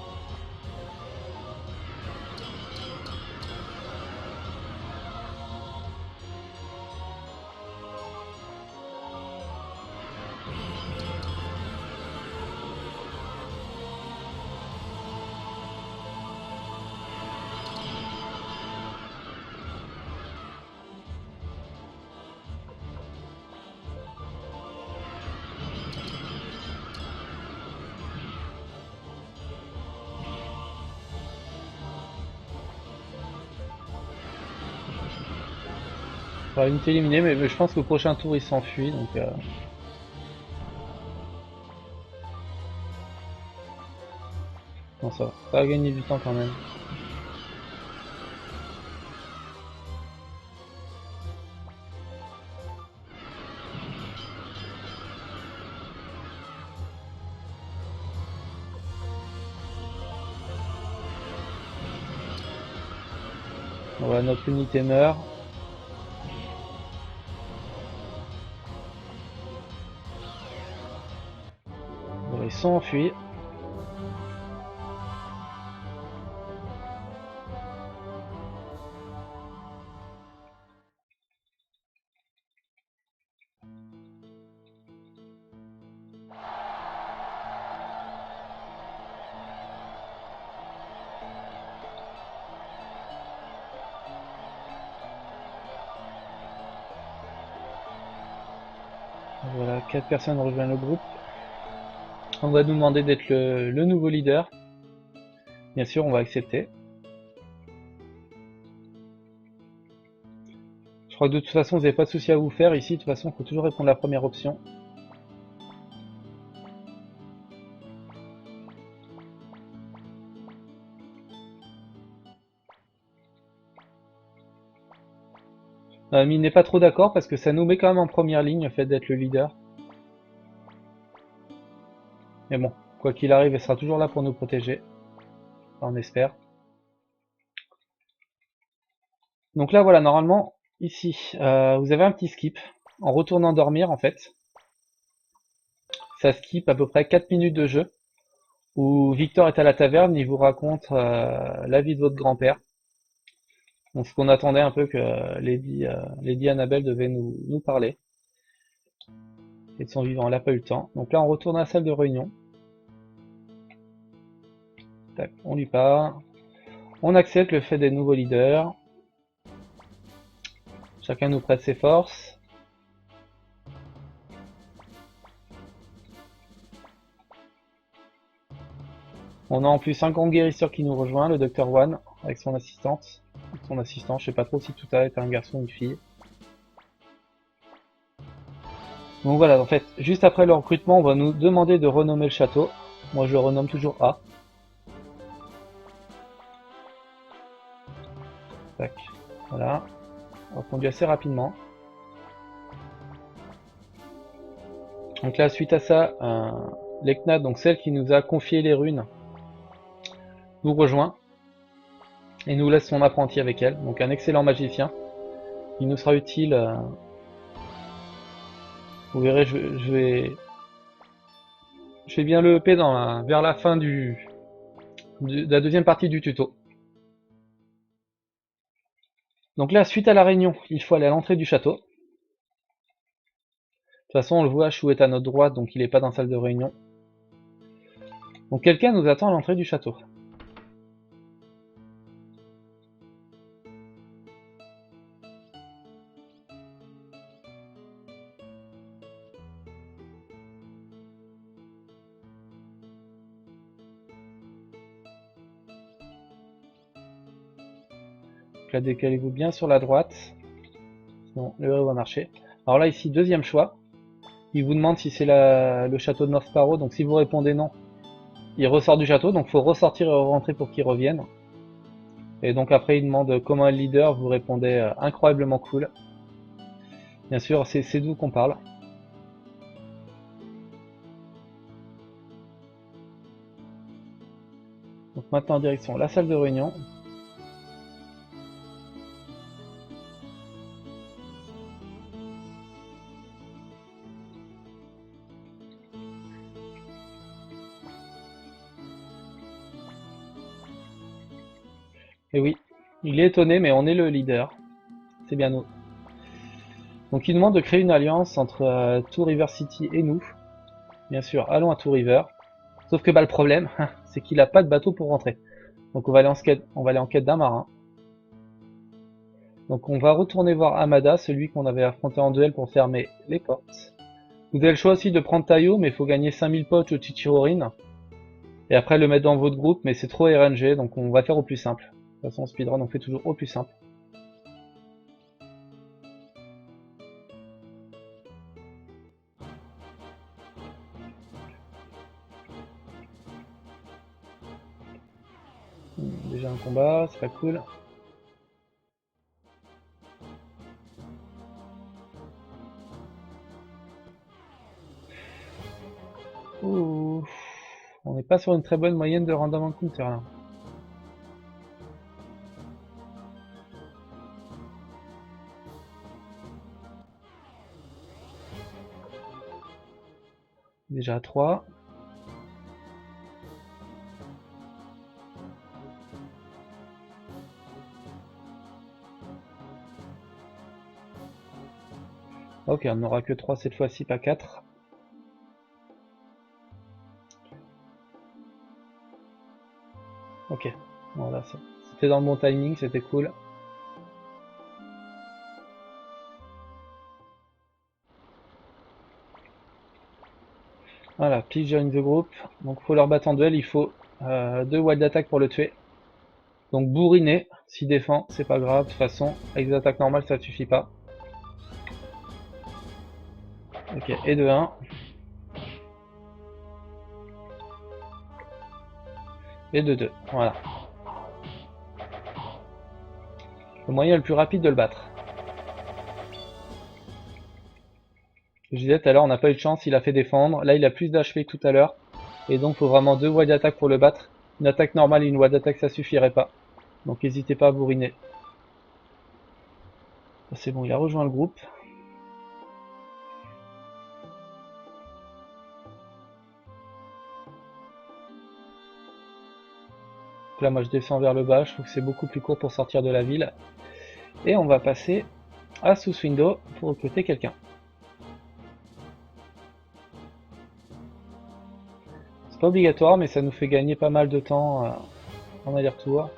Enfin, unité éliminée, mais je pense qu'au prochain tour il s'enfuit, donc non, ça va gagner du temps quand même. Voilà, notre unité meurt. Voilà, ils sont enfuis. Voilà, 4 personnes rejoignent le groupe. On va nous demander d'être le nouveau leader. Bien sûr, on va accepter. Je crois que de toute façon, vous n'avez pas de souci à vous faire ici. De toute façon, il faut toujours répondre à la première option. Mais il n'est pas trop d'accord parce que ça nous met quand même en première ligne le fait d'être le leader. Mais bon, quoi qu'il arrive, elle sera toujours là pour nous protéger. Enfin, on espère. Donc là, voilà, normalement, ici, vous avez un petit skip. En retournant dormir, en fait, ça skip à peu près 4 minutes de jeu. Où Victor est à la taverne, il vous raconte la vie de votre grand-père. Donc ce qu'on attendait un peu que Lady Annabelle devait nous parler. Et de son vivant, elle n'a pas eu le temps. Donc là on retourne à la salle de réunion. Tac, on lui parle. On accepte le fait des nouveaux leaders. Chacun nous prête ses forces. On a en plus un grand guérisseur qui nous rejoint, le Dr One, avec son assistante. Son assistant, je sais pas trop si tout a été un garçon ou une fille. Donc voilà, en fait, juste après le recrutement, on va nous demander de renommer le château. Moi je le renomme toujours A. Tac, voilà. On va conduire assez rapidement. Donc là, suite à ça, Lekna, donc celle qui nous a confié les runes, nous rejoint et nous laisse son apprenti avec elle. Donc un excellent magicien. Il nous sera utile. Vous verrez, je vais bien le EP vers la fin de la deuxième partie du tuto. Donc là, suite à la réunion, il faut aller à l'entrée du château. De toute façon, on le voit, Chou est à notre droite, donc il n'est pas dans la salle de réunion. Donc quelqu'un nous attend à l'entrée du château. Donc là, décalez-vous bien sur la droite. Sinon, le héros va marcher. Alors là, ici, deuxième choix. Il vous demande si c'est le château de North Sparrow. Donc si vous répondez non, il ressort du château. Donc il faut ressortir et rentrer pour qu'il revienne. Et donc après, il demande comment est le leader. Vous répondez incroyablement cool. Bien sûr, c'est d'où qu'on parle. Donc maintenant, en direction la salle de réunion. Et oui, il est étonné, mais on est le leader. C'est bien nous. Donc il demande de créer une alliance entre Two River City et nous. Bien sûr, allons à Two River. Sauf que le problème, c'est qu'il n'a pas de bateau pour rentrer. Donc on va aller en quête d'un marin. Donc on va retourner voir Amada, celui qu'on avait affronté en duel pour fermer les portes. Vous avez le choix aussi de prendre Tayo, mais il faut gagner 5000 potes au Chichirorin. Et après le mettre dans votre groupe, mais c'est trop RNG, donc on va faire au plus simple. De toute façon, speedrun, on fait toujours au plus simple. Déjà un combat, c'est pas cool. Ouh, on n'est pas sur une très bonne moyenne de random encounter là. Déjà 3. Ok, on n'aura que 3 cette fois-ci, pas 4. Ok, voilà, c'était dans le bon timing, c'était cool. Voilà, please join the group. Donc faut leur battre en duel, il faut 2 wild attack pour le tuer. Donc bourriner, s'il défend, c'est pas grave, de toute façon, avec des attaques normales ça suffit pas. Ok, et de 1. Et de 2, voilà. Le moyen le plus rapide de le battre. Je disais tout à l'heure, on n'a pas eu de chance, il a fait défendre. Là il a plus d'HP que tout à l'heure. Et donc faut vraiment 2 wild attack pour le battre. Une attaque normale et une wild attack ça suffirait pas. Donc n'hésitez pas à bourriner. C'est bon, il a rejoint le groupe. là moi je descends vers le bas, je trouve que c'est beaucoup plus court pour sortir de la ville. Et on va passer à Southwindow pour recruter quelqu'un. C'est pas obligatoire mais ça nous fait gagner pas mal de temps en aller-retour.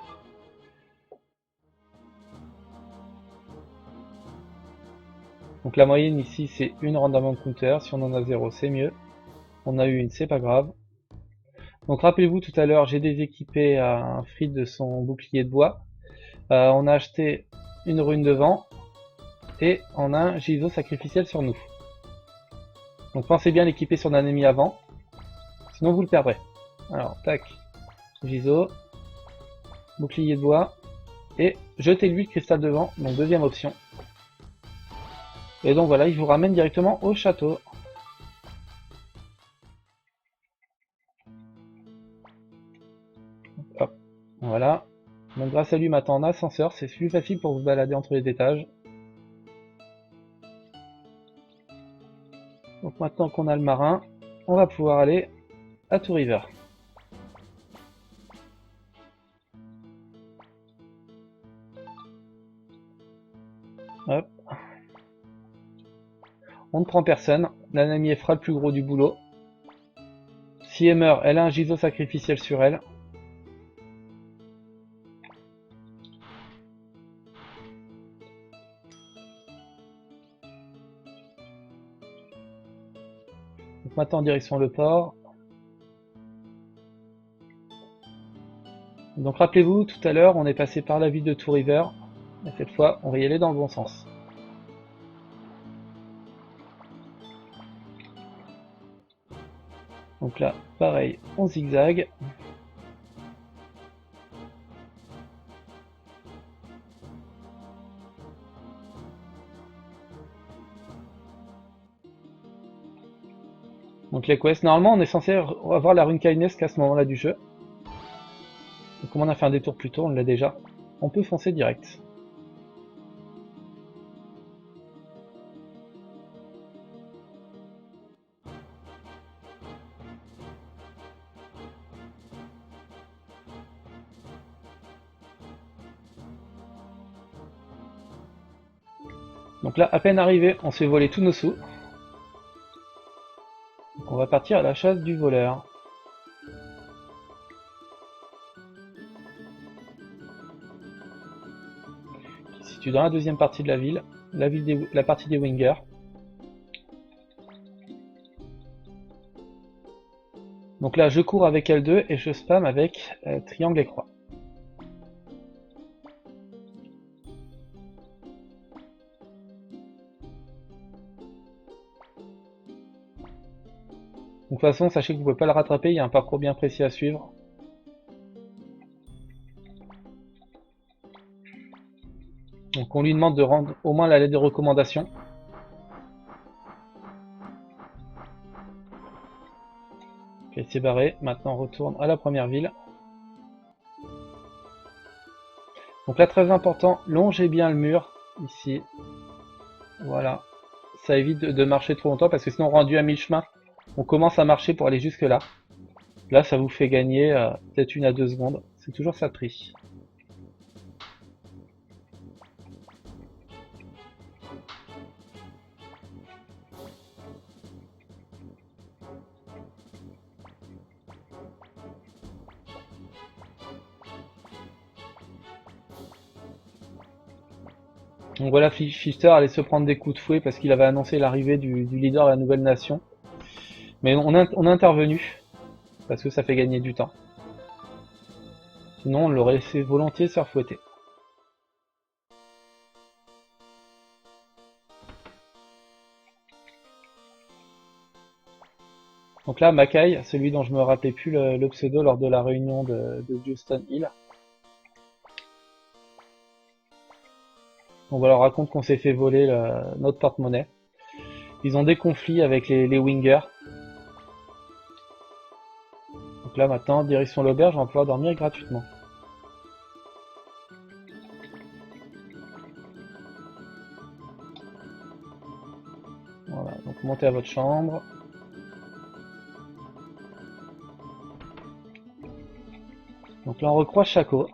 Donc la moyenne ici c'est une random encounter, si on en a 0 c'est mieux. On a eu une, c'est pas grave. Donc rappelez-vous tout à l'heure j'ai déséquipé un Fried de son bouclier de bois. On a acheté une rune de vent et on a un giseau sacrificiel sur nous. Donc pensez bien l'équiper sur un ennemi avant, sinon vous le perdrez. Alors tac, giseau, bouclier de bois et jetez-lui le cristal de vent, donc deuxième option. Et donc voilà, il vous ramène directement au château. Hop, voilà. Donc grâce à lui maintenant en ascenseur, c'est plus facile pour vous balader entre les étages. Donc maintenant qu'on a le marin, on va pouvoir aller à Two River. Hop. On ne prend personne, l'ennemi fera le plus gros du boulot. Si elle meurt, elle a un giseau sacrificiel sur elle. Donc maintenant en direction le port. Donc rappelez-vous, tout à l'heure on est passé par la ville de Two River. Et cette fois on va y aller dans le bon sens. Donc là, pareil, on zigzag. Donc les quests, normalement on est censé avoir la rune Kindness qu'à ce moment-là du jeu. Donc comme on a fait un détour plus tôt, on l'a déjà. On peut foncer direct. Donc là, à peine arrivé, on se fait voler tous nos sous. Donc on va partir à la chasse du voleur. Qui se situe dans la deuxième partie de la ville, la partie des Wingers. Donc là, je cours avec L2 et je spam avec triangle et croix. Donc de toute façon, sachez que vous ne pouvez pas le rattraper, il y a un parcours bien précis à suivre. Donc on lui demande de rendre au moins la lettre de recommandation. Ok, c'est barré. Maintenant on retourne à la première ville. Donc là, très important, longez bien le mur, ici. Voilà. Ça évite de marcher trop longtemps, parce que sinon, rendu à mi-chemin, on commence à marcher pour aller jusque là. Là, ça vous fait gagner peut-être 1 à 2 secondes. C'est toujours ça de prix. Donc voilà, Fister allait se prendre des coups de fouet parce qu'il avait annoncé l'arrivée du leader de la nouvelle nation. Mais on a intervenu, parce que ça fait gagner du temps. Sinon, on l'aurait laissé volontiers se faire fouetter. Donc là, Mackay, celui dont je me rappelais plus le pseudo lors de la réunion de Houston Hill. On va leur raconter qu'on s'est fait voler notre porte-monnaie. Ils ont des conflits avec les Wingers. Donc là maintenant, direction l'auberge, on va pouvoir dormir gratuitement. Voilà, donc montez à votre chambre. Donc Donc là on recroise Shaco.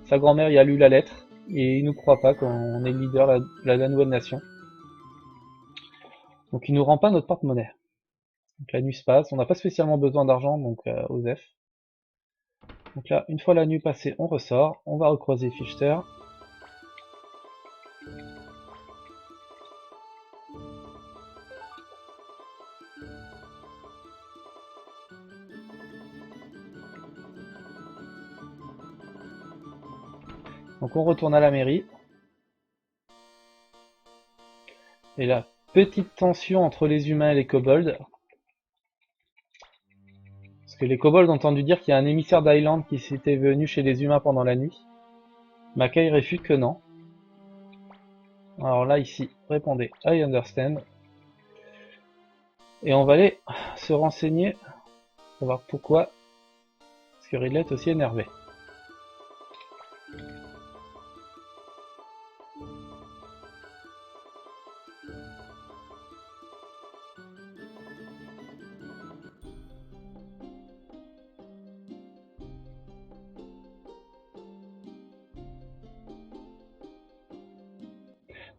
Sa grand-mère y a lu la lettre et il nous croit pas quand on est le leader de la nouvelle nation. Donc il nous rend pas notre porte-monnaie. Donc la nuit se passe, on n'a pas spécialement besoin d'argent, donc Osef. Donc là, une fois la nuit passée, on ressort, on va recroiser Fichter. Donc on retourne à la mairie. Et là, petite tension entre les humains et les kobolds. Parce que les kobolds ont entendu dire qu'il y a un émissaire d'Island qui s'était venu chez les humains pendant la nuit. Mackay réfute que non. Alors là, ici, répondez I understand. Et on va aller se renseigner pour voir pourquoi. Parce que Ridley est aussi énervé.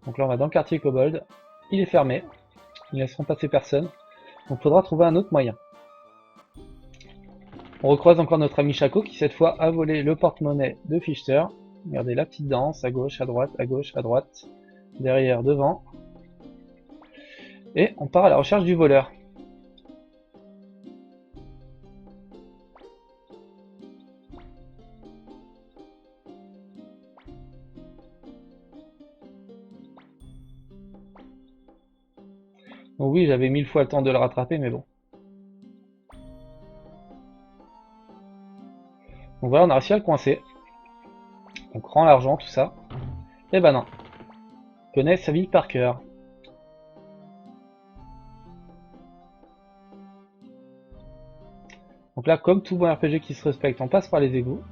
Donc là on va dans le quartier Kobold, il est fermé, ils ne laisseront passer personne, donc il faudra trouver un autre moyen. On recroise encore notre ami Shaco qui cette fois a volé le porte-monnaie de Fichter. Regardez la petite danse, à gauche, à droite, à gauche, à droite, derrière, devant. Et on part à la recherche du voleur. Donc oui, j'avais 1000 fois le temps de le rattraper, mais bon. Donc voilà, on a réussi à le coincer. Donc rend l'argent, tout ça. Et ben non. Connaît sa ville par cœur. Donc là, comme tout bon RPG qui se respecte, on passe par les égouts.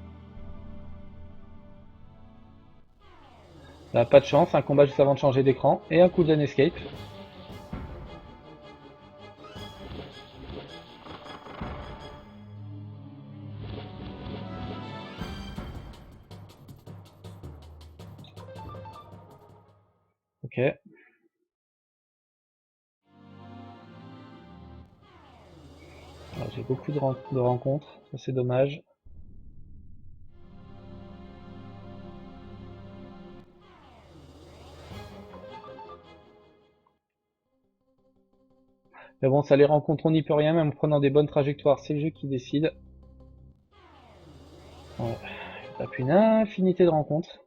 Là, pas de chance, un combat juste avant de changer d'écran. Et un cooldown escape. Ok. J'ai beaucoup de rencontres, ça c'est dommage. Mais bon, ça les rencontres, on n'y peut rien, même en prenant des bonnes trajectoires, c'est le jeu qui décide. Ouais. Je tape une infinité de rencontres.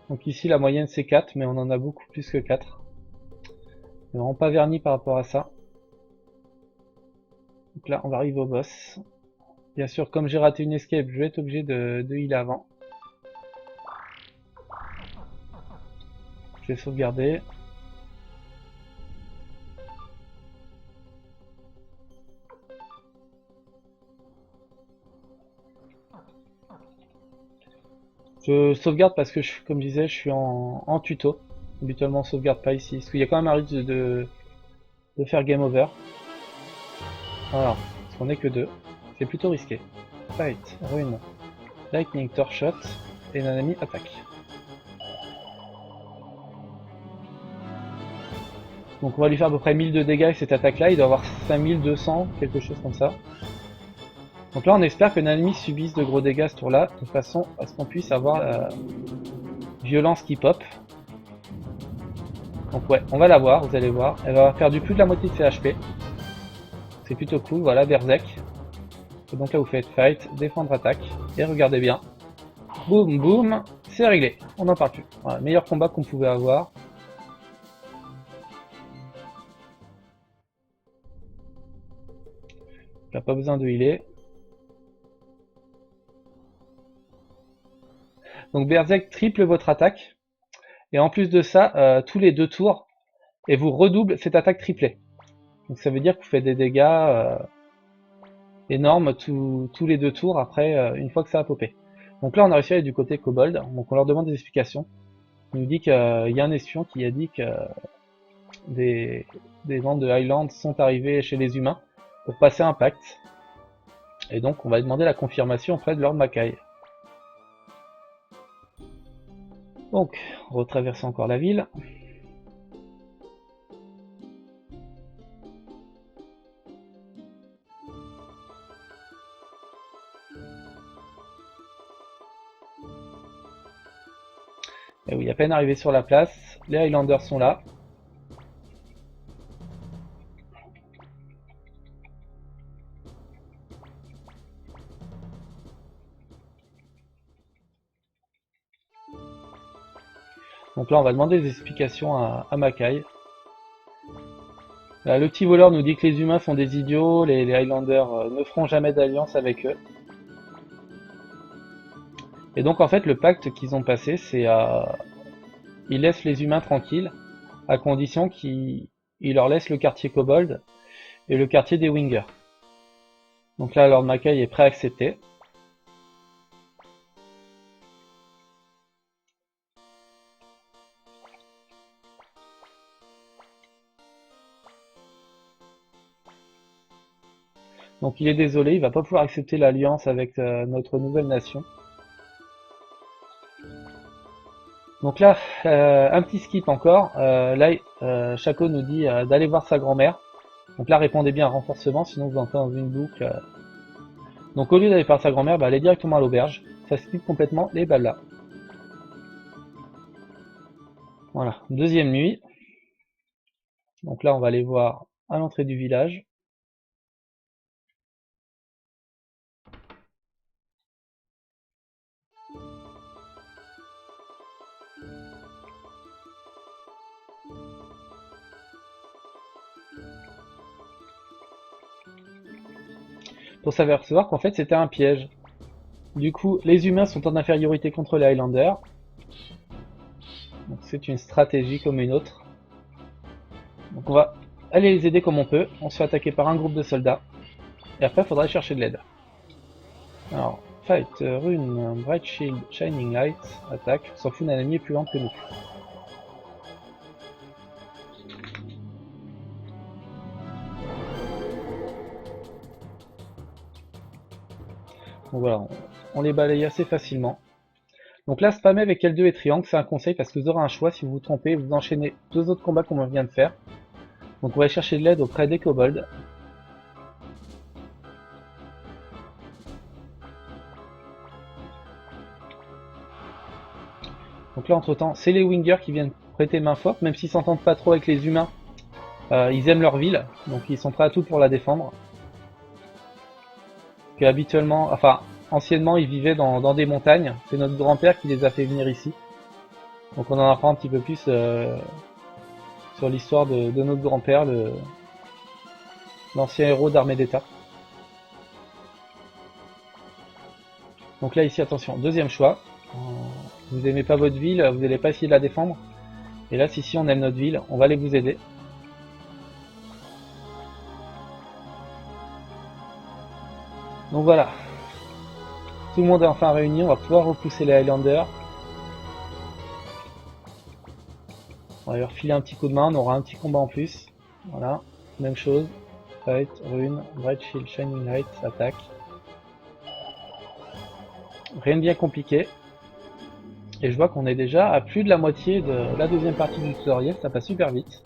Donc ici la moyenne c'est 4, mais on en a beaucoup plus que 4. On ne rend pas verni par rapport à ça. Donc là on va arriver au boss. Bien sûr, comme j'ai raté une escape, je vais être obligé de healer avant. Je vais sauvegarder. Je sauvegarde parce que, comme je disais, je suis en tuto. Habituellement on sauvegarde pas ici. Parce qu'il y a quand même un risque de faire game over. Voilà, parce qu'on est que 2. C'est plutôt risqué. Fight, ruine, lightning, torchshot, et Nanami attaque. Donc on va lui faire à peu près 1000 de dégâts avec cette attaque là, il doit avoir 5200, quelque chose comme ça. Donc là on espère que Nanami subisse de gros dégâts ce tour là, de façon à ce qu'on puisse avoir la violence qui pop. Donc ouais, on va la voir, vous allez voir, elle va avoir perdu plus de la moitié de ses HP. C'est plutôt cool, voilà, Berserk. Et donc là vous faites fight, défendre, attaque, et regardez bien. Boum boum, c'est réglé, on n'en parle plus. Voilà, meilleur combat qu'on pouvait avoir. Il n'a pas besoin de healer. Donc Berserk triple votre attaque. Et en plus de ça, tous les 2 tours, et vous redouble cette attaque triplée. Donc ça veut dire que vous faites des dégâts énormes tous les 2 tours après, une fois que ça a popé. Donc là on a réussi à aller du côté Kobold, donc on leur demande des explications. Il nous dit qu'il y a un espion qui a dit que des gens de Highland sont arrivés chez les humains pour passer un pacte. Et donc on va demander la confirmation auprès de Lord Mackay. Donc, on retraverse encore la ville. Et oui, à peine arrivé sur la place, les Highlanders sont là. Donc là, on va demander des explications à Mackay. Là, le petit voleur nous dit que les humains sont des idiots, les Highlanders ne feront jamais d'alliance avec eux. Et donc en fait, le pacte qu'ils ont passé, c'est ils laissent les humains tranquilles, à condition qu'ils leur laissent le quartier Kobold et le quartier des Wingers. Donc là, Lord Mackay est prêt à accepter. Donc il est désolé, il va pas pouvoir accepter l'alliance avec notre nouvelle nation. Donc là, un petit skip encore. Là, Shaco nous dit d'aller voir sa grand-mère. Donc là, répondez bien à renforcement, sinon vous entrez dans une boucle. Donc au lieu d'aller par sa grand-mère, bah, allez directement à l'auberge. Ça skip complètement les blabla. Voilà, deuxième nuit. Donc là, on va aller voir à l'entrée du village. Pour s'apercevoir qu'en fait c'était un piège. Du coup, les humains sont en infériorité contre les Highlanders. Donc c'est une stratégie comme une autre. Donc on va aller les aider comme on peut. On se fait attaquer par un groupe de soldats. Et après, il faudra aller chercher de l'aide. Alors, fight, rune, bright shield, shining light, attaque. On s'en fout d'un ennemi plus lent que nous. Donc voilà, on les balaye assez facilement. Donc là, spammer avec L2 et triangle, c'est un conseil parce que vous aurez un choix. Si vous vous trompez, vous enchaînez 2 autres combats comme on vient de faire. Donc on va aller chercher de l'aide auprès des kobolds. Donc là, entre temps, c'est les wingers qui viennent prêter main forte, même s'ils s'entendent pas trop avec les humains. Ils aiment leur ville, donc ils sont prêts à tout pour la défendre. Que habituellement, enfin, anciennement, ils vivaient dans des montagnes. C'est notre grand-père qui les a fait venir ici. Donc on en apprend un petit peu plus sur l'histoire de notre grand-père, l'ancien héros d'armée d'État. Donc là, ici, attention, deuxième choix. Vous aimez pas votre ville, vous n'allez pas essayer de la défendre. Et là, si on aime notre ville, on va aller vous aider. Donc voilà. Tout le monde est enfin réuni, on va pouvoir repousser les Highlanders. On va leur filer un petit coup de main, on aura un petit combat en plus. Voilà, même chose. Fight, rune, bright shield, shining light, attaque. Rien de bien compliqué. Et je vois qu'on est déjà à plus de la moitié de la deuxième partie du tutoriel, ça passe super vite.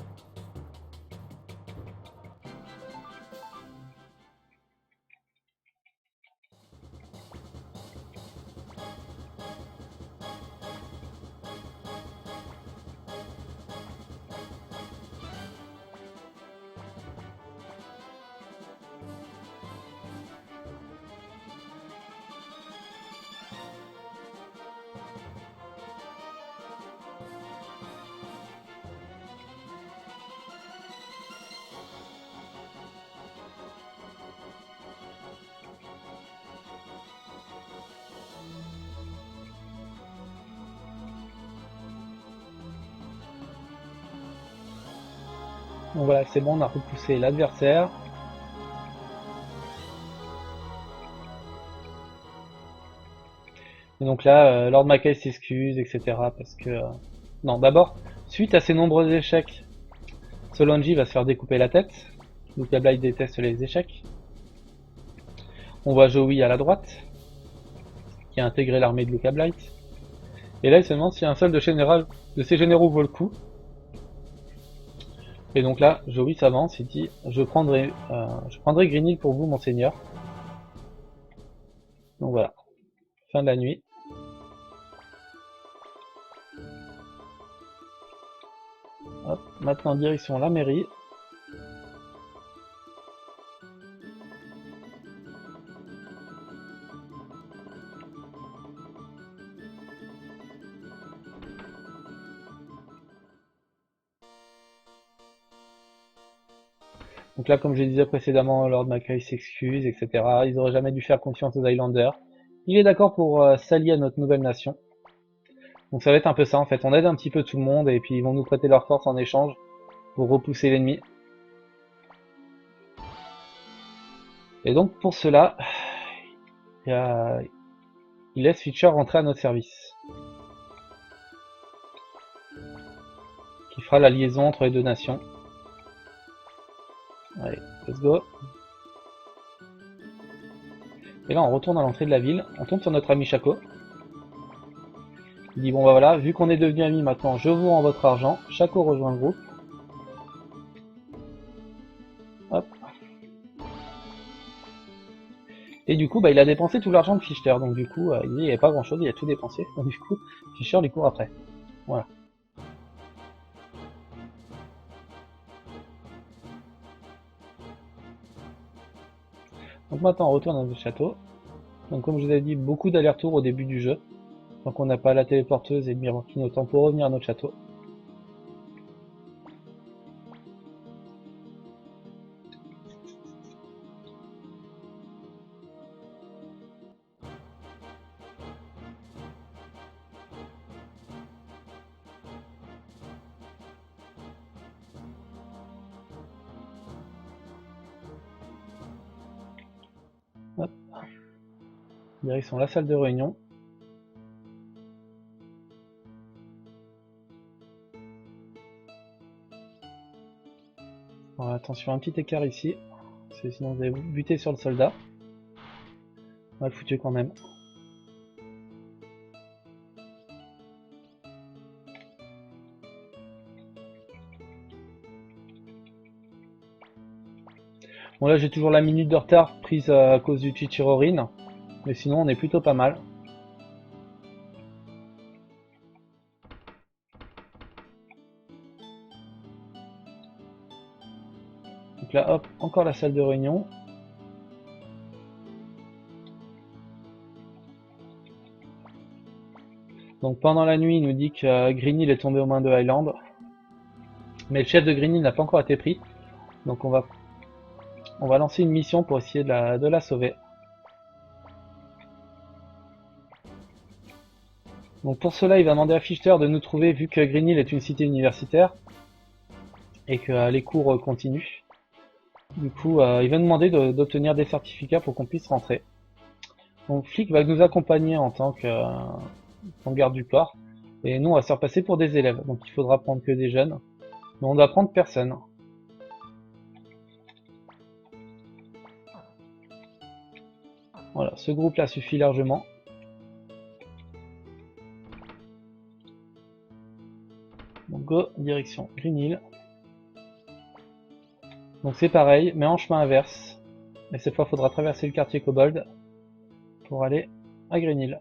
Donc voilà, c'est bon, on a repoussé l'adversaire. Et donc là, Lord Mackay s'excuse, etc. Parce que... Non, d'abord, suite à ses nombreux échecs, Solonji va se faire découper la tête. Luca Blight déteste les échecs. On voit Joey à la droite, qui a intégré l'armée de Luca Blight. Et là, il se demande si un seul de ses généraux vaut le coup. Et donc là, Joey s'avance et dit je prendrai Green Hill pour vous, monseigneur. Donc voilà, fin de la nuit. Hop, maintenant direction la mairie. Donc là, comme je disais précédemment, Lord Mackay s'excuse, etc. Ils auraient jamais dû faire confiance aux Highlanders. Il est d'accord pour s'allier à notre nouvelle nation. Donc ça va être un peu ça en fait, on aide un petit peu tout le monde et puis ils vont nous prêter leur force en échange pour repousser l'ennemi. Et donc pour cela, il laisse Fitcher rentrer à notre service. Qui fera la liaison entre les deux nations. Allez, let's go. Et là on retourne à l'entrée de la ville, on tombe sur notre ami Chaco. Il dit bon bah voilà, vu qu'on est devenu amis maintenant, je vous rends votre argent. Chaco rejoint le groupe. Hop. Et du coup bah il a dépensé tout l'argent de Fichter, donc du coup il dit il n'y avait pas grand chose, il a tout dépensé. Donc du coup Fichter lui court après. Voilà. Donc maintenant on retourne dans le château. Donc comme je vous ai dit, beaucoup d'allers-retours au début du jeu. Donc on n'a pas la téléporteuse et le miroir clignotant pour revenir à notre château. Hop. Direction la salle de réunion. Alors, attention, un petit écart ici. Sinon vous allez buter sur le soldat. Mal foutu quand même. Bon là j'ai toujours la minute de retard prise à cause du Chichirorin. Mais sinon on est plutôt pas mal. Donc là hop, encore la salle de réunion. Donc pendant la nuit il nous dit que Green Hill est tombé aux mains de Highland. Mais le chef de Green Hill n'a pas encore été pris. Donc on va lancer une mission pour essayer de la sauver. Donc pour cela, il va demander à Fichter de nous trouver, vu que Green Hill est une cité universitaire et que les cours continuent. Du coup, il va nous demander d'obtenir des certificats pour qu'on puisse rentrer. Donc Flick va nous accompagner en tant que garde du corps. Et nous, on va se faire passer pour des élèves. Donc il faudra prendre que des jeunes. Mais on doit prendre personne. Voilà, ce groupe-là suffit largement. Donc go, direction Green Hill. Donc c'est pareil, mais en chemin inverse. Et cette fois, il faudra traverser le quartier Kobold pour aller à Green Hill.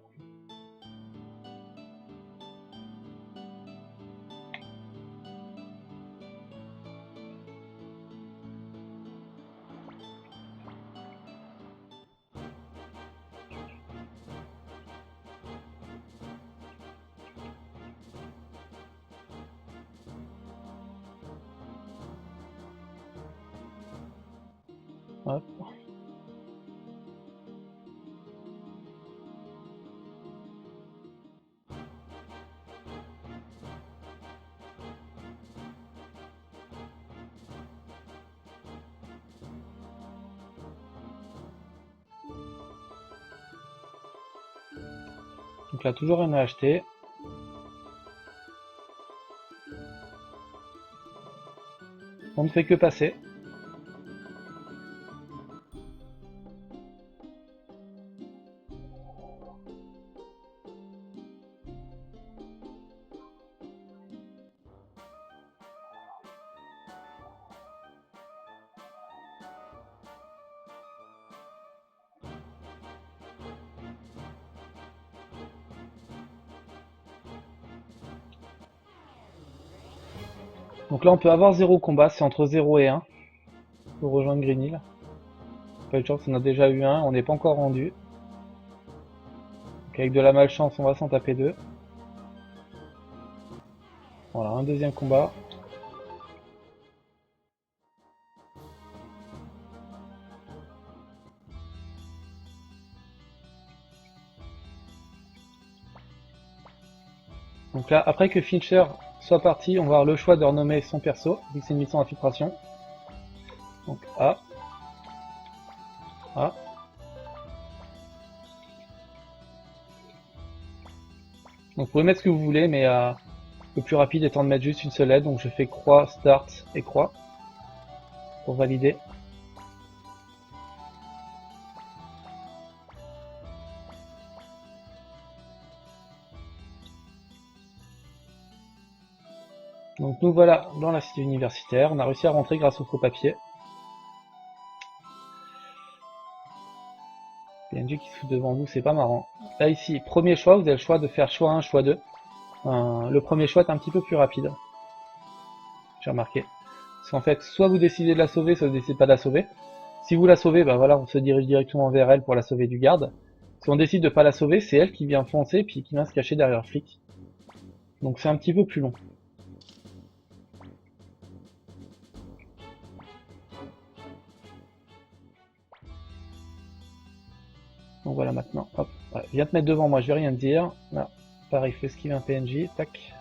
Hop. Donc là, toujours rien à acheter. On ne fait que passer. Donc là, on peut avoir 0 combat, c'est entre 0 et 1 pour rejoindre Green Hill. Pas de chance, on a déjà eu un, on n'est pas encore rendu. Donc avec de la malchance, on va s'en taper 2. Voilà, un deuxième combat. Donc là, après que Fincher soit parti, on va avoir le choix de renommer son perso, vu que c'est une mission infiltration. Donc A. A. Donc vous pouvez mettre ce que vous voulez, mais le plus rapide étant de mettre juste une seule lettre. Donc je fais croix, start et croix pour valider. Donc nous voilà dans la cité universitaire, on a réussi à rentrer grâce au faux papier. PNG qui se fout devant vous, c'est pas marrant. Là ici, premier choix, vous avez le choix de faire choix 1, choix 2. Le premier choix est un petit peu plus rapide. J'ai remarqué. Parce qu'en fait, soit vous décidez de la sauver, soit vous décidez pas de la sauver. Si vous la sauvez, bah voilà, on se dirige directement vers elle pour la sauver du garde. Si on décide de pas la sauver, c'est elle qui vient foncer puis qui vient se cacher derrière le flic. Donc c'est un petit peu plus long. Donc voilà maintenant, hop, ouais, viens te mettre devant moi, je vais rien te dire. Là, pareil, fais esquive un PNJ, tac.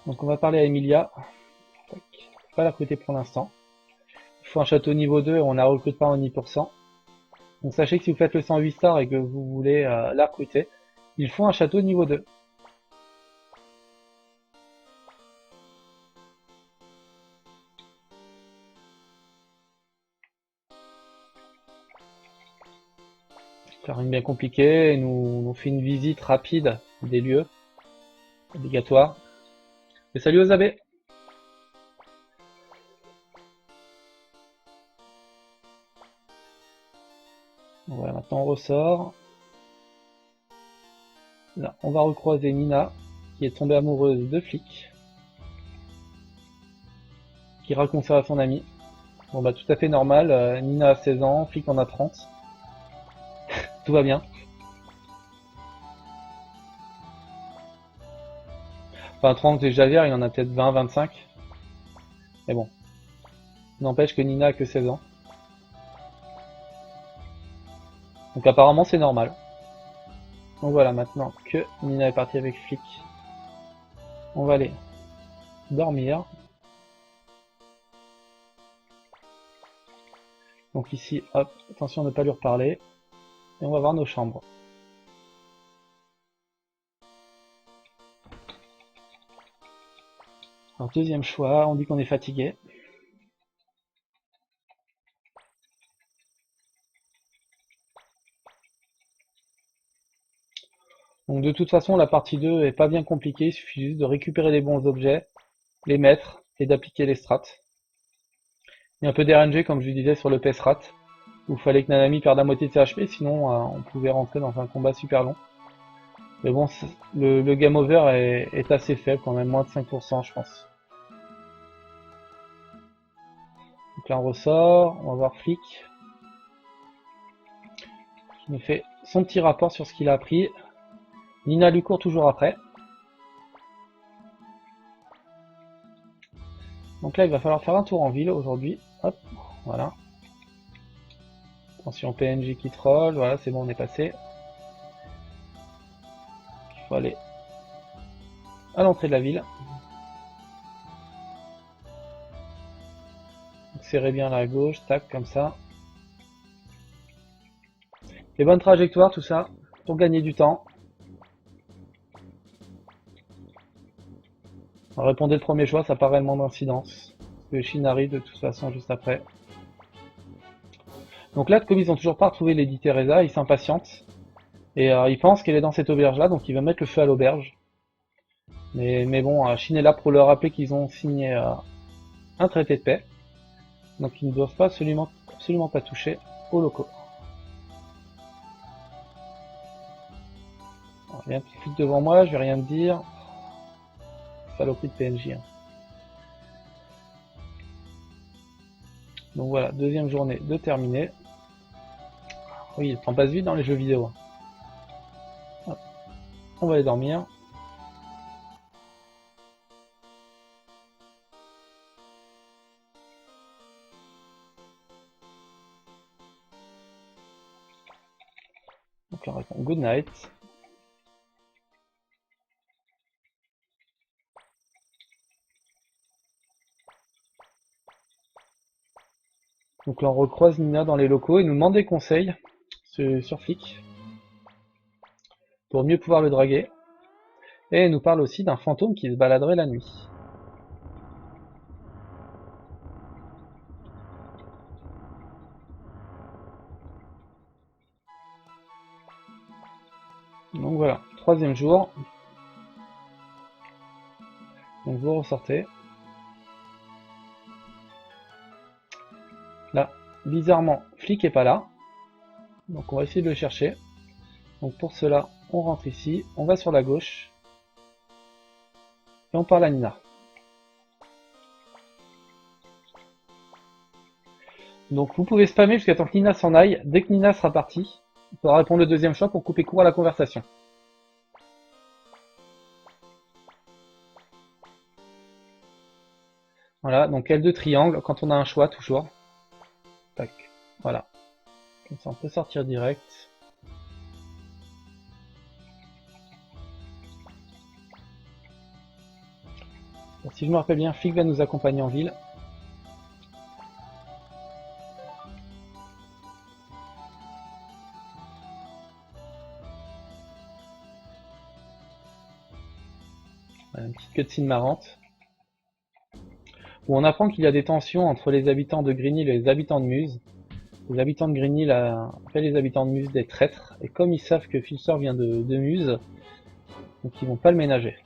Donc on va parler à Emilia. Tac. Pas la recruter pour l'instant. Il faut un château niveau 2 et on la recrute pas en 10%. Donc sachez que si vous faites le 108 stars et que vous voulez la recruter, il faut un château niveau 2. Ça rien de bien compliqué, nous fait une visite rapide des lieux, obligatoire. Et salut aux abbés. Voilà, maintenant on ressort. Là, on va recroiser Nina, qui est tombée amoureuse de flic, qui raconte ça à son ami. Bon bah tout à fait normal, Nina a 16 ans, flic en a 30. Tout va bien. Enfin 30 et Javert, il en a peut-être 20, 25. Mais bon. N'empêche que Nina a que 16 ans. Donc apparemment c'est normal. Donc voilà, maintenant que Nina est partie avec flic, on va aller dormir. Donc ici, hop, attention à ne pas lui reparler. Et on va voir nos chambres. Alors deuxième choix, on dit qu'on est fatigué. Donc de toute façon, la partie 2 est pas bien compliquée, il suffit juste de récupérer les bons objets, les mettre et d'appliquer les strats. Il y a un peu d'RNG comme je vous disais sur le PSRAT, où il fallait que Nanami perde la moitié de ses HP, sinon on pouvait rentrer dans un combat super long. Mais bon, le game over est assez faible quand même, moins de 5% je pense. Donc là on ressort, on va voir Flic, qui nous fait son petit rapport sur ce qu'il a appris. Nina lui court toujours après. Donc là il va falloir faire un tour en ville aujourd'hui. Hop, voilà. Attention PNJ qui troll, voilà c'est bon on est passé. Il faut aller à l'entrée de la ville. Donc, serrez bien là à gauche, tac comme ça. Les bonnes trajectoires tout ça. pour gagner du temps. Répondez le premier choix, ça n'a pas réellement d'incidence. Parce que Chine arrive de toute façon juste après. Donc là, comme ils ont toujours pas retrouvé Lady Teresa, ils s'impatientent. Et ils pensent qu'elle est dans cette auberge là, donc ils vont mettre le feu à l'auberge. Mais bon, Chine est là pour leur rappeler qu'ils ont signé un traité de paix. Donc ils ne doivent pas absolument pas toucher aux locaux. Alors, il y a un petit flic devant moi, je vais rien te dire. Saloperie de PNJ. Hein. Donc voilà, deuxième journée de terminée. Oui, le temps passe vite dans les jeux vidéo. Hop. On va aller dormir. Donc on répond good night. Donc là on recroise Nina dans les locaux et nous demande des conseils sur Flick pour mieux pouvoir le draguer. Et elle nous parle aussi d'un fantôme qui se baladerait la nuit. Donc voilà, troisième jour. Donc vous ressortez. Là, bizarrement, Flick est pas là. Donc on va essayer de le chercher. Donc pour cela, on rentre ici, on va sur la gauche. Et on parle à Nina. Donc vous pouvez spammer jusqu'à temps que Nina s'en aille. Dès que Nina sera partie, il faudra répondre le deuxième choix pour couper court à la conversation. Voilà, donc L2 triangle, quand on a un choix toujours. Tac, voilà. Comme ça on peut sortir direct. Donc, si je me rappelle bien, Flick va nous accompagner en ville. Voilà, une petite cutscene marrante. Où on apprend qu'il y a des tensions entre les habitants de Green Hill et les habitants de Muse. Les habitants de Green Hill appellent les habitants de Muse des traîtres. Et comme ils savent que Filcher vient de Muse, donc ils vont pas le ménager.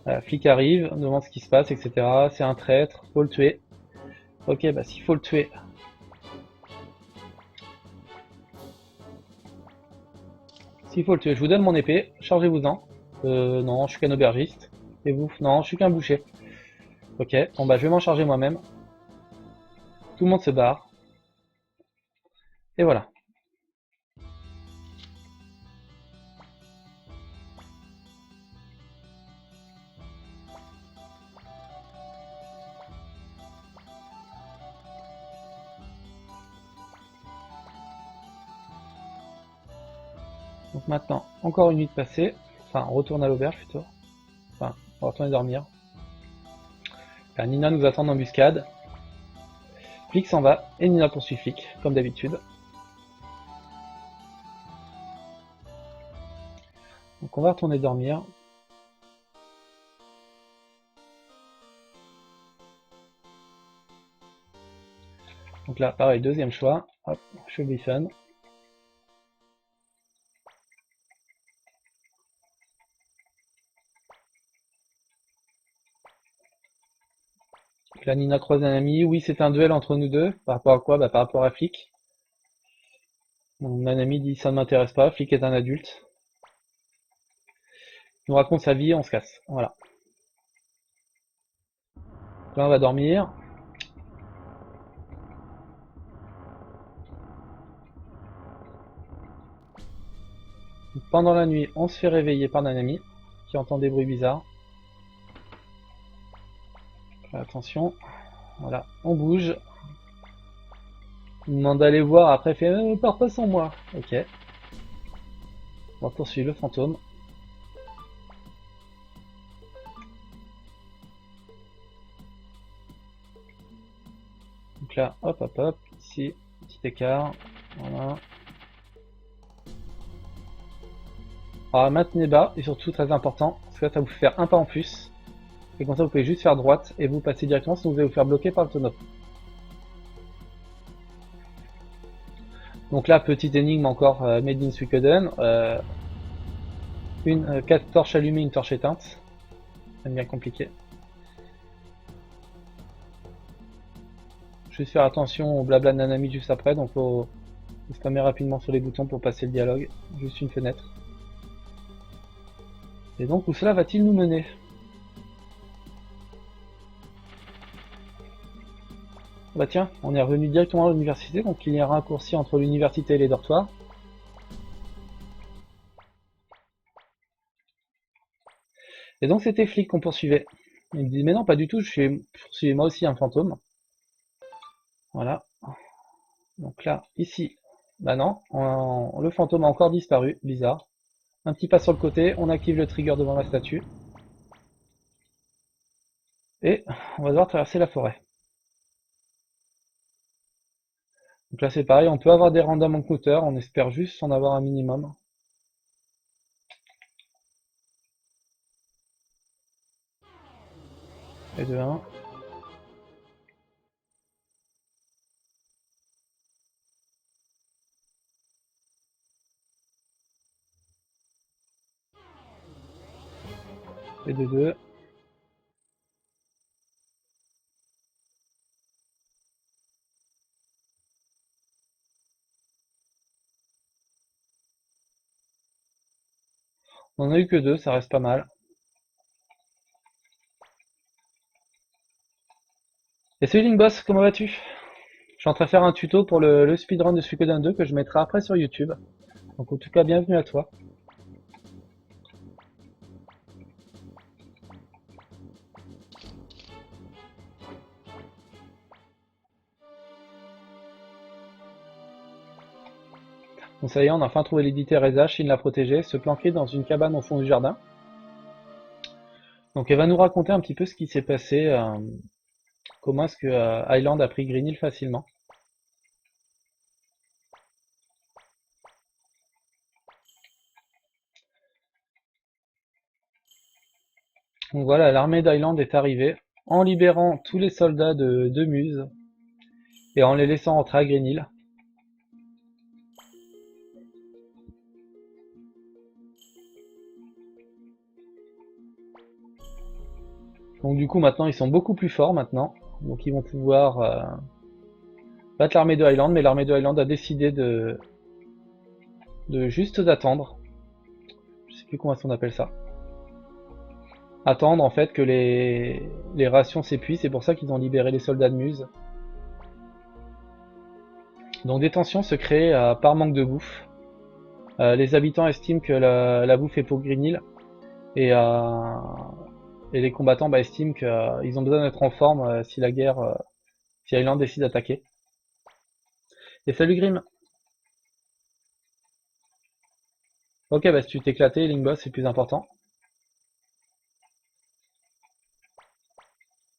Voilà, Flick arrive, demande ce qui se passe, etc. C'est un traître, faut le tuer. Ok, bah s'il faut le tuer. S'il faut le tuer, je vous donne mon épée, chargez-vous-en. Non, je suis qu'un aubergiste. Et vous? Non, je suis qu'un boucher. Ok, bon bah je vais m'en charger moi-même. Tout le monde se barre. Et voilà. Donc maintenant, encore une nuit passée. Enfin, on retourne à l'auberge plutôt. Enfin, on va retourner dormir. Là, Nina nous attend en embuscade. Flick s'en va et Nina poursuit Flick, comme d'habitude. Donc on va retourner dormir. Donc là, pareil, deuxième choix. Hop, je Biffon. Là, Nina croise un ami. Oui, c'est un duel entre nous deux. Par rapport à quoi? Bah, par rapport à Flick. Mon ami dit ça ne m'intéresse pas. Flick est un adulte. Il nous raconte sa vie et on se casse. Voilà. Là, on va dormir. Pendant la nuit, on se fait réveiller par un ami qui entend des bruits bizarres. Attention. Voilà, on bouge. Il demande d'aller voir, après il fait pars pas sans moi. Ok. On va poursuivre le fantôme. Donc là, hop hop hop, ici, petit écart. Voilà. Alors maintenez bas, et surtout très important, parce que là ça vous fait faire un pas en plus. Et comme ça vous pouvez juste faire droite, et vous passez directement, sinon vous allez vous faire bloquer par le tonneau. Donc là, petite énigme encore, Made in Suikoden. 4 torches allumées, une torche éteinte. C'est bien compliqué. Juste faire attention au blabla de Nanami juste après, donc faut spammer rapidement sur les boutons pour passer le dialogue. Juste une fenêtre. Et donc où cela va-t-il nous mener? Bah tiens, on est revenu directement à l'université, donc il y a un raccourci entre l'université et les dortoirs. Et donc c'était flic qu'on poursuivait. Il me dit mais non pas du tout, je poursuivais moi aussi un fantôme. Voilà. Donc là, ici, bah non, le fantôme a encore disparu, bizarre. Un petit pas sur le côté, on active le trigger devant la statue. Et on va devoir traverser la forêt. Donc là c'est pareil, on peut avoir des random encounters, on espère juste en avoir un minimum. Et de 1. Et de 2. On en a eu que 2, ça reste pas mal. Et salut Link Boss, comment vas-tu? Je suis en train de faire un tuto pour le speedrun de Suikoden 2 que je mettrai après sur YouTube. Donc en tout cas, bienvenue à toi. Bon ça y est, on a enfin trouvé Lady Teresa, Shin l'a protégée, se planquer dans une cabane au fond du jardin. Donc elle va nous raconter un petit peu ce qui s'est passé, comment est-ce que Island a pris Green Hill facilement. Donc voilà, l'armée d'Island est arrivée, en libérant tous les soldats de Muse, et en les laissant entrer à Green Hill. Donc du coup maintenant ils sont beaucoup plus forts maintenant, donc ils vont pouvoir battre l'armée de Highland, mais l'armée de Highland a décidé de juste d'attendre. Je sais plus comment on appelle ça. Attendre en fait que les rations s'épuisent, c'est pour ça qu'ils ont libéré les soldats de Muse. Donc des tensions se créent par manque de bouffe. Les habitants estiment que la bouffe est pour Green Hill, et les combattants estiment qu'ils ont besoin d'être en forme si la guerre, si Highland décide d'attaquer. Et salut Grim. Ok, bah si tu t'es éclaté, Link Boss c'est plus important.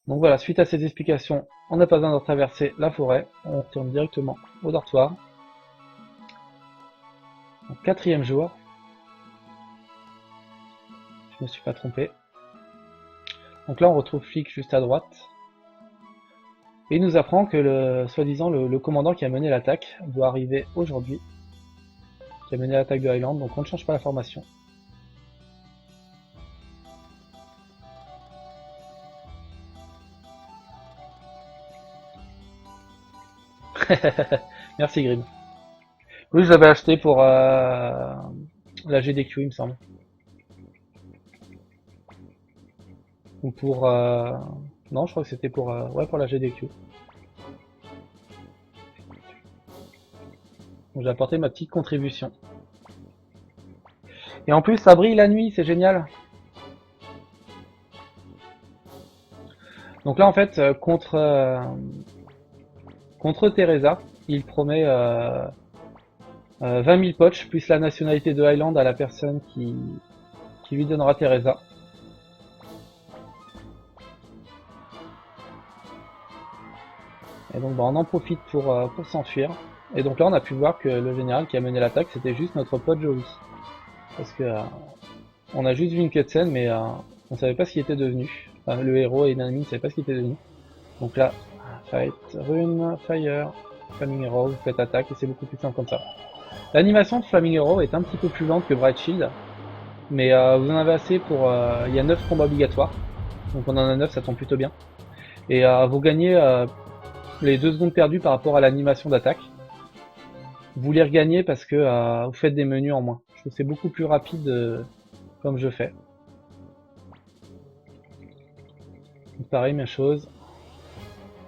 Donc voilà, suite à ces explications, on n'a pas besoin de traverser la forêt, on retourne directement au dortoir. Donc, 4e jour. Je me suis pas trompé. Donc là on retrouve Flick juste à droite. Et il nous apprend que soi-disant le commandant qui a mené l'attaque doit arriver aujourd'hui. Qui a mené l'attaque de Highland, donc on ne change pas la formation. Merci Grim. Oui, je l'avais acheté pour la GDQ, il me semble. Ou pour... non, je crois que c'était pour, ouais, pour la GDQ. Donc j'ai apporté ma petite contribution. Et en plus, ça brille la nuit, c'est génial. Donc là, en fait, contre Teresa, il promet 20 000 poches, plus la nationalité de Highland à la personne qui lui donnera Teresa. Et donc on en profite pour s'enfuir. Et donc là on a pu voir que le général qui a mené l'attaque c'était juste notre pote Joey. Parce que on a juste vu une cutscene, mais on savait pas ce qu'il était devenu. Enfin, le héros et l'ennemi ne savaient pas ce qu'il était devenu. Donc là, fight, rune, fire, flaming arrow, vous faites attaque et c'est beaucoup plus simple comme ça. L'animation de flaming arrow est un petit peu plus lente que bright shield, mais vous en avez assez pour. Il y a 9 combats obligatoires, donc on en a 9, ça tombe plutôt bien. Et vous gagnez les 2 secondes perdues par rapport à l'animation d'attaque. Vous les regagnez parce que vous faites des menus en moins. Je trouve que c'est beaucoup plus rapide comme je fais. Donc pareil, même chose.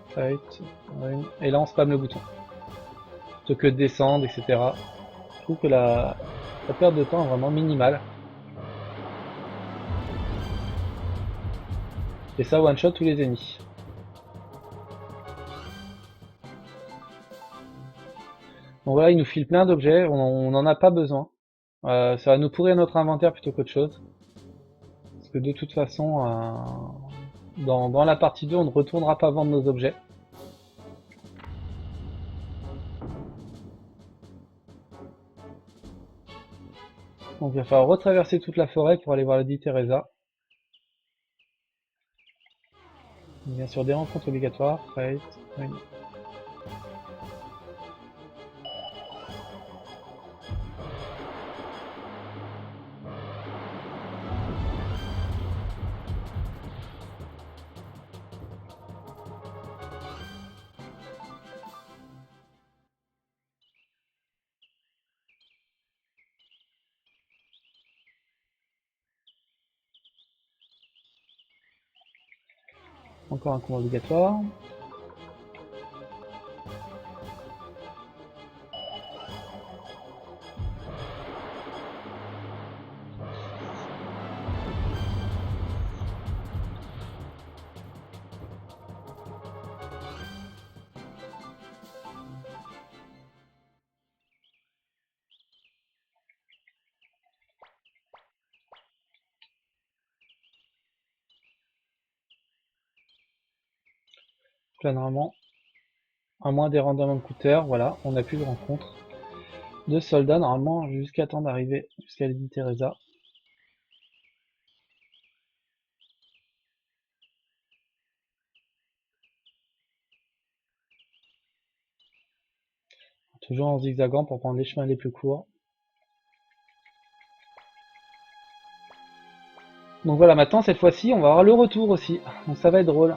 Fight, et là on spam le bouton. Plutôt que de descendre, etc. Je trouve que la perte de temps est vraiment minimale. Et ça one shot tous les ennemis. Donc voilà, il nous file plein d'objets, on n'en a pas besoin. Ça va nous pourrir notre inventaire plutôt qu'autre chose. Parce que de toute façon, dans la partie 2, on ne retournera pas vendre nos objets. Donc il va falloir retraverser toute la forêt pour aller voir Lady Teresa. Bien sûr, des rencontres obligatoires, fight, oui. Encore un combat obligatoire. Là normalement, à moins des random encounters, voilà, on n'a plus de rencontre de soldats normalement jusqu'à temps d'arriver jusqu'à Lady Teresa. Toujours en zigzagant pour prendre les chemins les plus courts. Donc voilà, maintenant cette fois-ci on va avoir le retour aussi, donc ça va être drôle.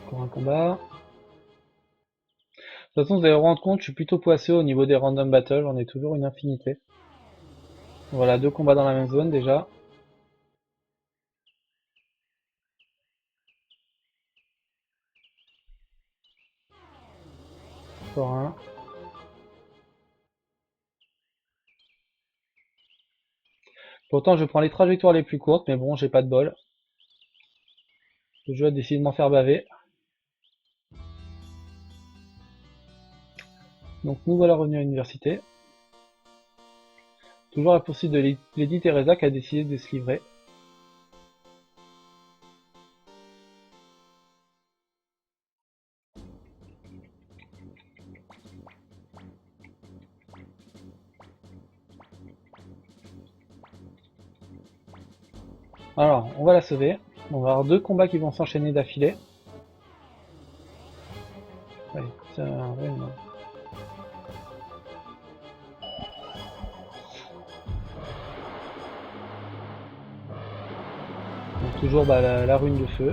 Encore un combat. De toute façon, vous allez vous rendre compte, je suis plutôt poisseux au niveau des random battles, on est toujours une infinité. Voilà, 2 combats dans la même zone déjà. Encore un. Pourtant, je prends les trajectoires les plus courtes, mais bon, j'ai pas de bol. Le jeu a décidé de m'en faire baver. Donc nous voilà revenus à l'université. Toujours la poursuite de Lady Teresa qui a décidé de se livrer. Alors, on va la sauver. On va avoir 2 combats qui vont s'enchaîner d'affilée. Allez, tiens, ouais, non. Donc toujours la rune de feu.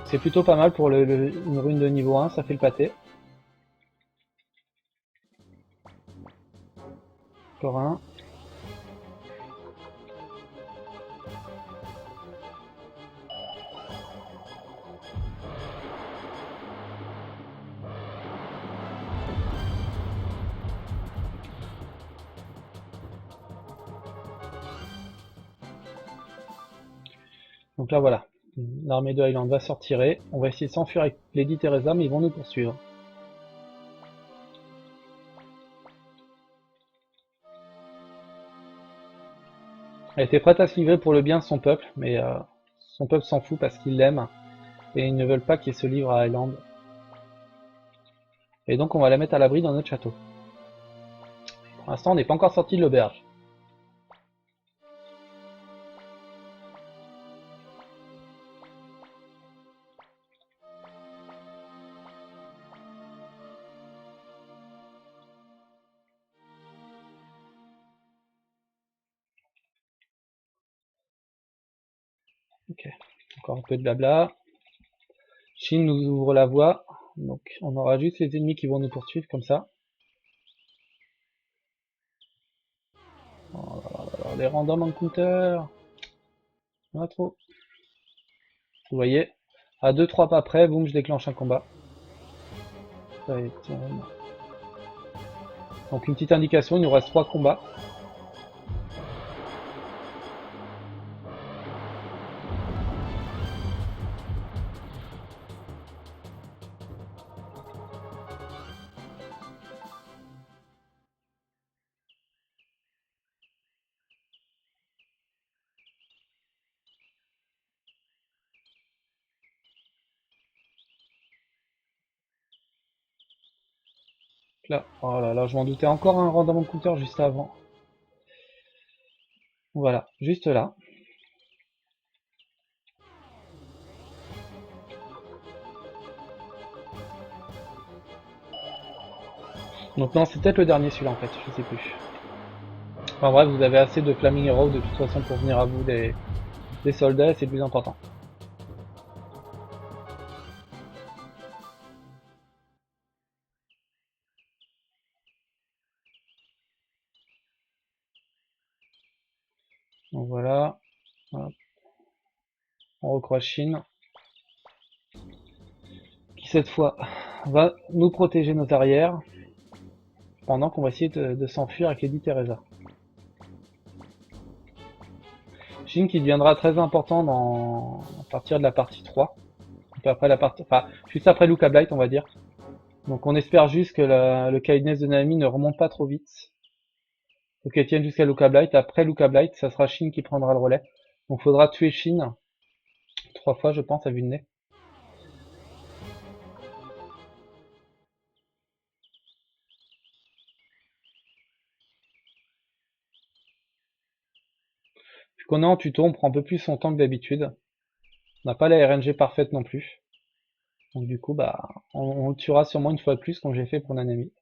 C'est plutôt pas mal pour une rune de niveau 1, ça fait le pâté. Encore un. Donc là voilà, l'armée de Highland va se retirer. On va essayer de s'enfuir avec Lady Teresa, mais ils vont nous poursuivre. Elle était prête à se livrer pour le bien de son peuple, mais son peuple s'en fout parce qu'ils l'aiment et ils ne veulent pas qu'il se livre à Highland. Et donc on va la mettre à l'abri dans notre château. Pour l'instant on n'est pas encore sorti de l'auberge. Ok, encore un peu de blabla. Shin nous ouvre la voie, donc on aura juste les ennemis qui vont nous poursuivre comme ça. Oh là là là, les random encounters. Il y en a trop. Vous voyez, à 2-3 pas près, boum, je déclenche un combat. Ça va être, donc une petite indication, il nous reste 3 combats. Là, oh là là, je m'en doutais, encore un random encounter juste avant. Voilà, juste là. Donc non, c'est peut-être le dernier celui-là en fait, je sais plus. Enfin bref, vous avez assez de Flaming Arrow de toute façon pour venir à bout des soldats, et c'est plus important. Donc voilà. Hop. On recroise Shin, qui cette fois va nous protéger nos arrières, pendant qu'on va essayer de s'enfuir avec Lady Teresa. Shin qui deviendra très important à partir de la partie 3. Après la partie, enfin, juste après Luca Blight, on va dire. Donc on espère juste que le kindness de Naomi ne remonte pas trop vite. Faut qu'elle tienne jusqu'à Luca Blight. Après Luca Blight, ça sera Shin qui prendra le relais. Donc faudra tuer Shin 3 fois, je pense, à vue de nez. Vu qu'on est en tuto, on prend un peu plus son temps que d'habitude. On n'a pas la RNG parfaite non plus. Donc du coup, bah, on le tuera sûrement une fois de plus, comme j'ai fait pour Nanami.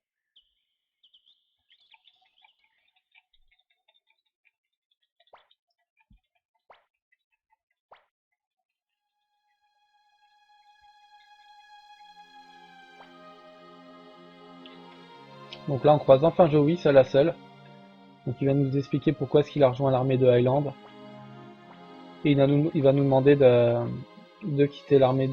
Donc là, on croise enfin Joey, seul à seul. Donc il va nous expliquer pourquoi est-ce qu'il a rejoint l'armée de Highland. Et il va nous demander de quitter l'armée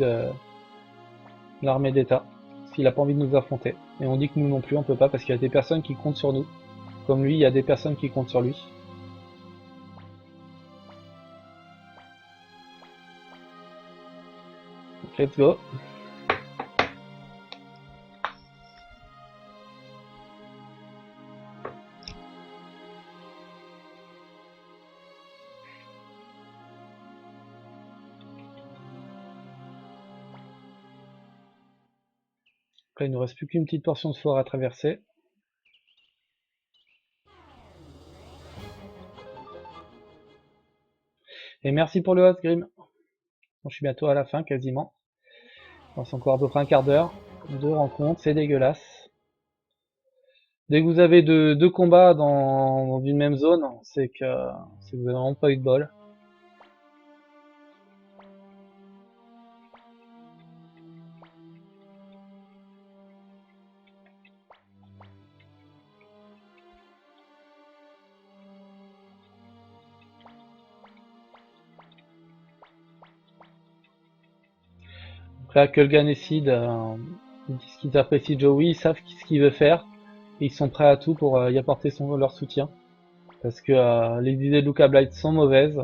d'État. S'il a pas envie de nous affronter. Et on dit que nous non plus, on peut pas parce qu'il y a des personnes qui comptent sur nous. Comme lui, il y a des personnes qui comptent sur lui. Donc, let's go. Là, il nous reste plus qu'une petite portion de forêt à traverser. Et merci pour le host, Grim. Bon, je suis bientôt à la fin, quasiment. Il reste encore à peu près un quart d'heure. 2 rencontres, c'est dégueulasse. Dès que vous avez deux combats dans une même zone, c'est que vous avez vraiment pas eu de bol. Donc là, Kulgan et Sid ils disent qu'ils apprécient Joey, ils savent ce qu'il veut faire. Et ils sont prêts à tout pour y apporter leur soutien. Parce que les idées de Luca Blight sont mauvaises.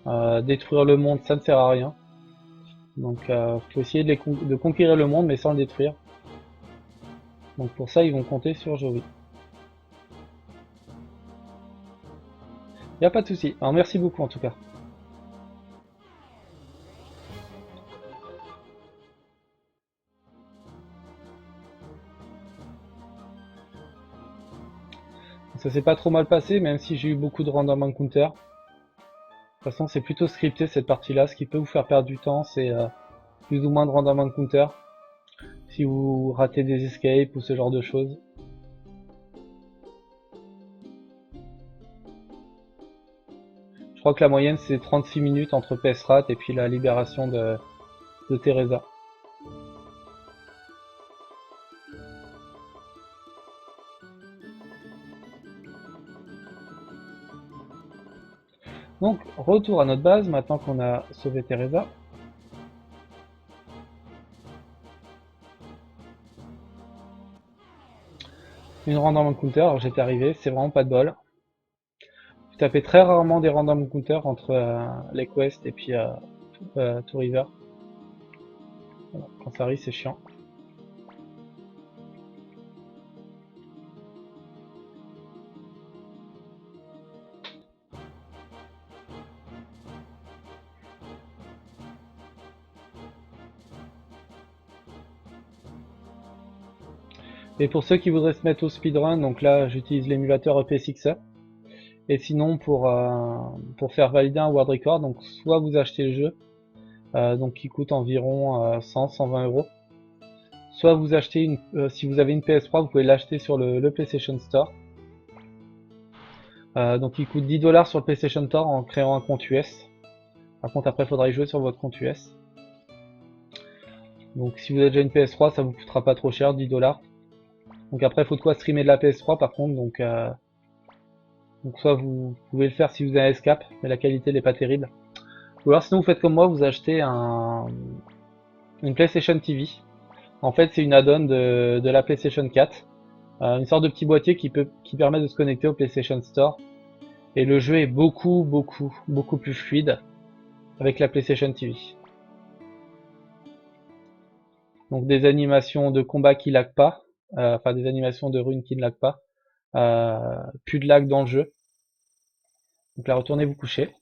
Détruire le monde, ça ne sert à rien. Donc faut essayer de conquérir le monde mais sans le détruire. Donc pour ça ils vont compter sur Joey. Y a pas de souci. Alors merci beaucoup en tout cas. Ça s'est pas trop mal passé même si j'ai eu beaucoup de random encounter. De toute façon c'est plutôt scripté cette partie là. Ce qui peut vous faire perdre du temps c'est plus ou moins de random encounter. Si vous ratez des escapes ou ce genre de choses. Je crois que la moyenne c'est 36 minutes entre PS-Rat et puis la libération de Teresa. Donc retour à notre base maintenant qu'on a sauvé Teresa. Une random encounter, alors j'étais arrivé, c'est vraiment pas de bol. Vous tapez très rarement des random encounter entre les quests et puis Two River. Voilà, quand ça arrive c'est chiant. Et pour ceux qui voudraient se mettre au speedrun, donc là j'utilise l'émulateur EPSX. Et sinon pour faire valider un world record, donc soit vous achetez le jeu, donc qui coûte environ 100-120 euros. Soit vous achetez si vous avez une PS3, vous pouvez l'acheter sur le PlayStation Store. Donc il coûte 10 $ sur le PlayStation Store en créant un compte US. Par contre après il faudra y jouer sur votre compte US. Donc si vous avez déjà une PS3 ça vous coûtera pas trop cher, 10 $. Donc après il faut de quoi streamer de la PS3 par contre, donc soit vous pouvez le faire si vous avez un escape, mais la qualité n'est pas terrible. Ou alors sinon vous faites comme moi, vous achetez une PlayStation TV. En fait c'est une add-on de la PlayStation 4. Une sorte de petit boîtier qui permet de se connecter au PlayStation Store. Et le jeu est beaucoup plus fluide avec la PlayStation TV. Donc des animations de combat qui lag pas, enfin des animations de runes qui ne lag pas, plus de lag dans le jeu. Donc là retournez vous coucher.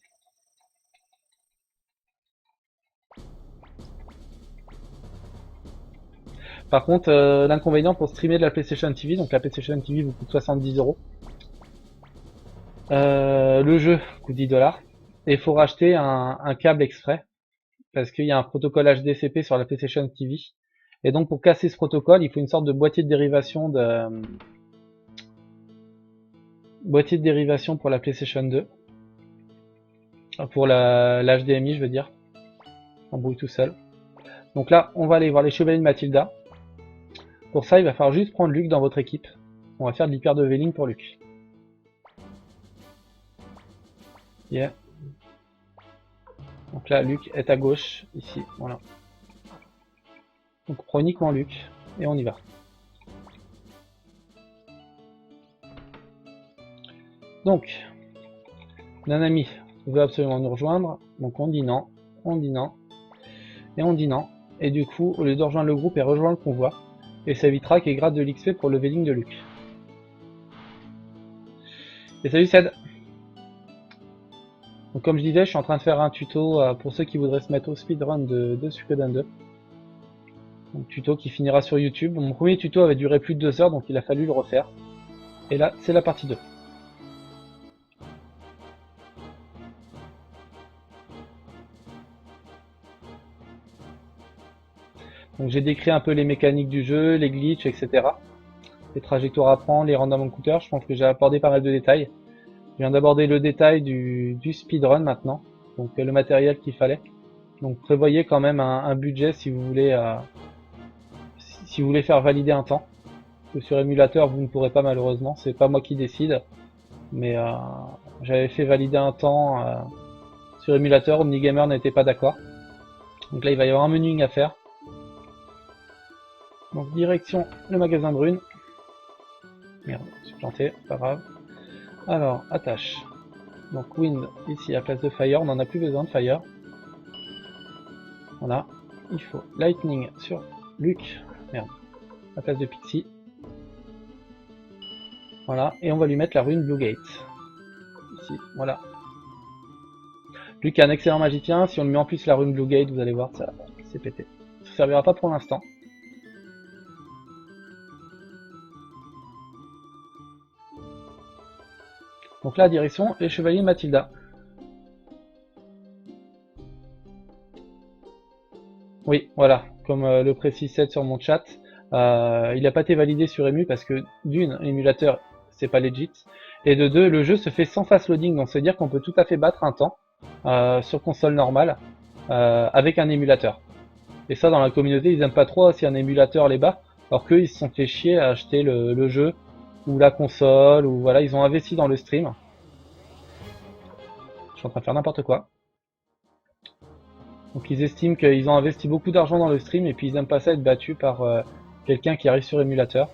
Par contre l'inconvénient pour streamer de la PlayStation TV, donc la PlayStation TV vous coûte 70 euros. Le jeu coûte 10 $. Et il faut racheter un câble exprès parce qu'il y a un protocole HDCP sur la PlayStation TV. Et donc pour casser ce protocole, il faut une sorte de boîtier de dérivation pour la PlayStation 2. Pour l'HDMI je veux dire. Embrouille tout seul. Donc là, on va aller voir les chevaliers de Mathilda. Pour ça, il va falloir juste prendre Luc dans votre équipe. On va faire de l'hyper leveling pour Luc. Yeah. Donc là, Luc est à gauche, ici, voilà. Donc on prend uniquement Luc, et on y va. Donc, Nanami veut absolument nous rejoindre, donc on dit non, on dit non, et on dit non. Et du coup, au lieu de rejoindre le groupe, elle rejoint le convoi, et ça évitera qu'elle gratte de l'XP pour le leveling de Luc. Et salut Ced. Donc comme je disais, je suis en train de faire un tuto pour ceux qui voudraient se mettre au speedrun de Suikoden 2. Donc tuto qui finira sur YouTube. Mon premier tuto avait duré plus de 2 heures, donc il a fallu le refaire. Et là, c'est la partie 2. Donc j'ai décrit un peu les mécaniques du jeu, les glitches, etc. Les trajectoires à prendre, les random encounters, je pense que j'ai abordé pas mal de détails. Je viens d'aborder le détail du speedrun maintenant, donc le matériel qu'il fallait. Donc prévoyez quand même un budget si vous voulez faire valider un temps. Parce que sur émulateur vous ne pourrez pas malheureusement, c'est pas moi qui décide. Mais j'avais fait valider un temps sur émulateur, OmniGamer n'était pas d'accord. Donc là il va y avoir un menuing à faire. Donc direction le magasin Brune. Merde, je suis planté, pas grave. Alors, attache. Donc Wind ici à place de Fire, on n'en a plus besoin de Fire. Voilà, il faut Lightning sur Luke, merde, à place de Pixie. Voilà, et on va lui mettre la rune Blue Gate. Ici, voilà. Luke est un excellent magicien, si on lui met en plus la rune Blue Gate, vous allez voir, ça c'est pété. Ça ne servira pas pour l'instant. Donc là, direction les chevaliers Mathilda. Oui, voilà, comme le précise Seth sur mon chat, il n'a pas été validé sur Emu parce que d'une, l'émulateur c'est pas legit, et de deux, le jeu se fait sans fast loading, donc c'est à dire qu'on peut tout à fait battre un temps sur console normale avec un émulateur. Et ça, dans la communauté, ils aiment pas trop si un émulateur les bat, alors qu'eux ils se sont fait chier à acheter le jeu ou la console, ou voilà, ils ont investi dans le stream. Je suis en train de faire n'importe quoi. Donc ils estiment qu'ils ont investi beaucoup d'argent dans le stream et puis ils aiment pas ça être battus par quelqu'un qui arrive sur émulateur.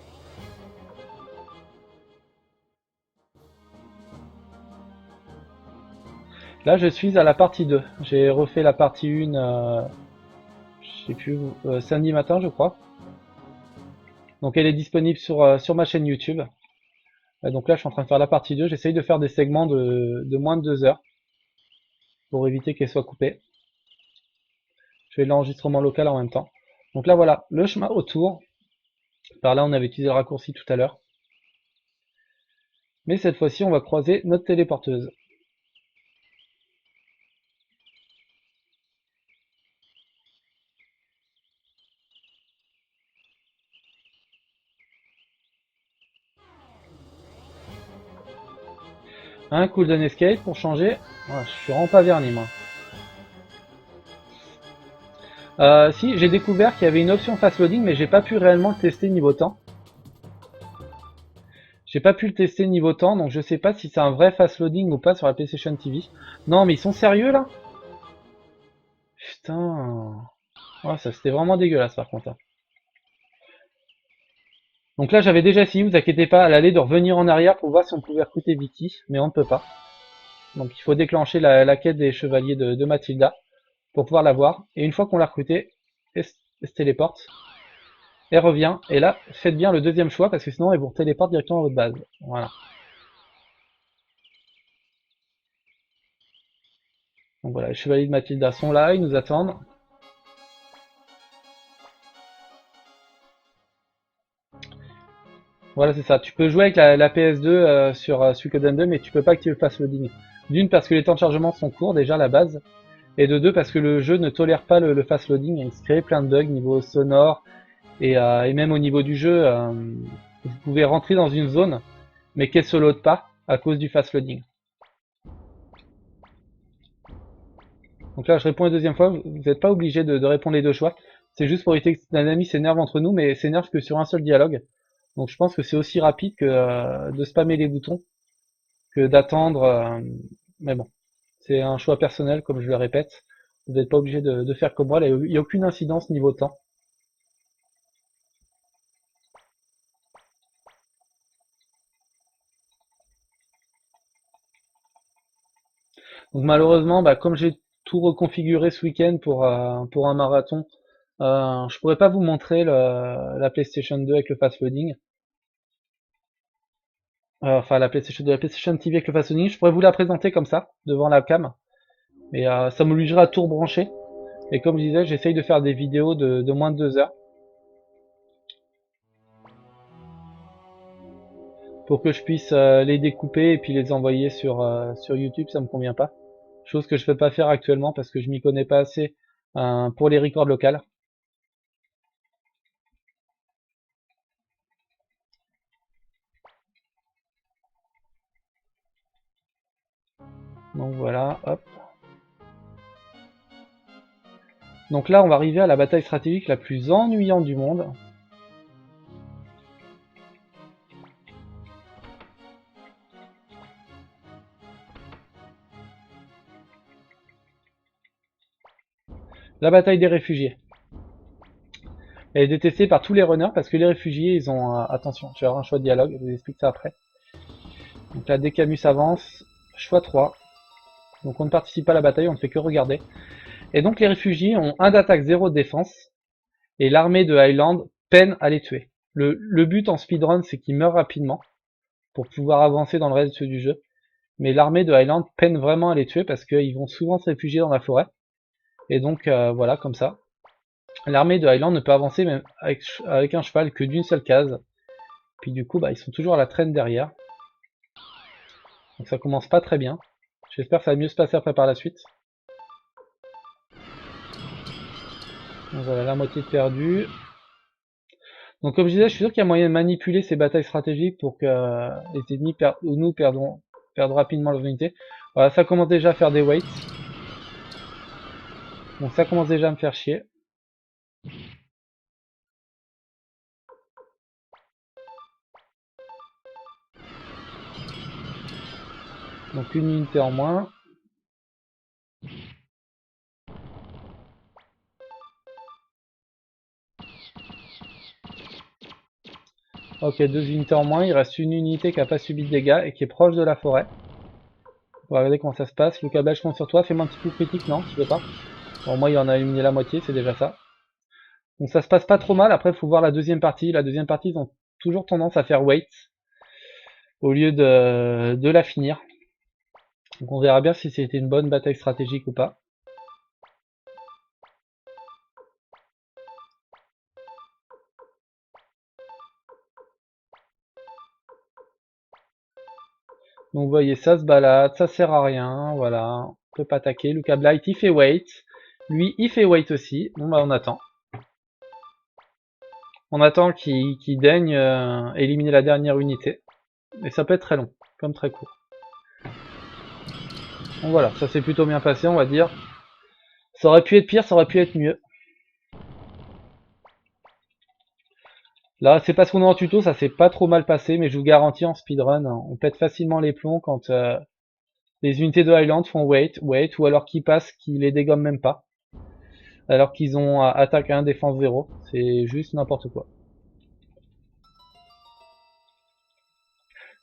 Là je suis à la partie 2. J'ai refait la partie 1, je sais plus, samedi matin je crois. Donc elle est disponible sur ma chaîne YouTube. Donc là je suis en train de faire la partie 2. J'essaye de faire des segments de moins de 2 heures pour éviter qu'elle soit coupée. Je fais l'enregistrement local en même temps. Donc là voilà, le chemin retour. Par là on avait utilisé le raccourci tout à l'heure. Mais cette fois-ci on va croiser notre téléporteuse. Un cooldown escape pour changer. Ah, je suis vraiment pas verni moi. Si, j'ai découvert qu'il y avait une option fast loading, mais j'ai pas pu réellement le tester niveau temps. J'ai pas pu le tester niveau temps, donc je sais pas si c'est un vrai fast loading ou pas sur la PlayStation TV. Non, mais ils sont sérieux là? Putain. Ouais, ça c'était vraiment dégueulasse par contre. Donc là j'avais déjà essayé, vous inquiétez pas, à l'aller de revenir en arrière pour voir si on pouvait recruter Vicky, mais on ne peut pas. Donc il faut déclencher la quête des chevaliers de Mathilda pour pouvoir la voir. Et une fois qu'on l'a recrutée, elle se téléporte. Elle revient, et là, faites bien le deuxième choix, parce que sinon elle vous téléporte directement à votre base. Voilà. Donc voilà, les chevaliers de Mathilda sont là, ils nous attendent. Voilà, c'est ça. Tu peux jouer avec la PS2 sur Suikoden 2, mais tu peux pas activer le fast loading. D'une, parce que les temps de chargement sont courts, déjà à la base. Et de deux, parce que le jeu ne tolère pas le fast loading. Il se crée plein de bugs niveau sonore, et même au niveau du jeu. Vous pouvez rentrer dans une zone, mais qu'elle se load pas à cause du fast loading. Donc là, je réponds une deuxième fois. Vous n'êtes pas obligé de répondre les deux choix. C'est juste pour éviter que un ami s'énerve entre nous, mais s'énerve que sur un seul dialogue. Donc je pense que c'est aussi rapide que de spammer les boutons, que d'attendre. Mais bon, c'est un choix personnel, comme je le répète. Vous n'êtes pas obligé de faire comme moi. Là, il n'y a aucune incidence niveau temps. Donc malheureusement, bah, comme j'ai tout reconfiguré ce week-end pour un marathon, je pourrais pas vous montrer la PlayStation 2 avec le fast loading. Enfin, la PlayStation TV avec le fast loading. Je pourrais vous la présenter comme ça, devant la cam. Mais ça m'obligerait à tout rebrancher. Et comme je disais, j'essaye de faire des vidéos de moins de 2 heures. Pour que je puisse les découper et puis les envoyer sur YouTube, ça me convient pas. Chose que je peux pas faire actuellement parce que je m'y connais pas assez pour les records locales. Donc voilà, hop. Donc là, on va arriver à la bataille stratégique la plus ennuyante du monde. La bataille des réfugiés. Elle est détestée par tous les runners parce que les réfugiés, ils ont... attention, tu vas avoir un choix de dialogue, je vous explique ça après. Donc là, dès Camus avance, choix 3. Donc on ne participe pas à la bataille, on ne fait que regarder. Et donc les réfugiés ont 1 d'attaque, 0 de défense. Et l'armée de Highland peine à les tuer. Le but en speedrun, c'est qu'ils meurent rapidement pour pouvoir avancer dans le reste du jeu. Mais l'armée de Highland peine vraiment à les tuer parce qu'ils vont souvent se réfugier dans la forêt. Et donc voilà, comme ça. L'armée de Highland ne peut avancer même avec un cheval que d'une seule case. Puis du coup, bah, ils sont toujours à la traîne derrière. Donc ça commence pas très bien. J'espère que ça va mieux se passer après par la suite. Donc voilà, la moitié de perdu. Donc comme je disais, je suis sûr qu'il y a moyen de manipuler ces batailles stratégiques pour que les ennemis ou nous perdent rapidement leurs unités. Voilà, ça commence déjà à faire des waits. Donc ça commence déjà à me faire chier. Donc une unité en moins. Ok, 2 unités en moins. Il reste une unité qui n'a pas subi de dégâts et qui est proche de la forêt. On va regarder comment ça se passe. Le câblage compte sur toi. Fais-moi un petit coup critique, non, tu veux pas? Bon, moi il en a éliminé la moitié, c'est déjà ça. Donc ça se passe pas trop mal. Après, il faut voir la deuxième partie. La deuxième partie, ils ont toujours tendance à faire wait au lieu de la finir. Donc on verra bien si c'était une bonne bataille stratégique ou pas. Donc vous voyez, ça se balade, ça sert à rien, voilà. On peut pas attaquer. Luca Blight, il fait wait. Lui, il fait wait aussi. Bon bah on attend. On attend qu'il daigne éliminer la dernière unité. Et ça peut être très long, comme très court. Donc voilà, ça s'est plutôt bien passé, on va dire. Ça aurait pu être pire, ça aurait pu être mieux. Là, c'est parce qu'on est en tuto, ça s'est pas trop mal passé, mais je vous garantis en speedrun, on pète facilement les plombs quand les unités de Highland font wait, ou alors qu'ils passent, qu'ils les dégomment même pas. Alors qu'ils ont attaque 1, défense 0. C'est juste n'importe quoi.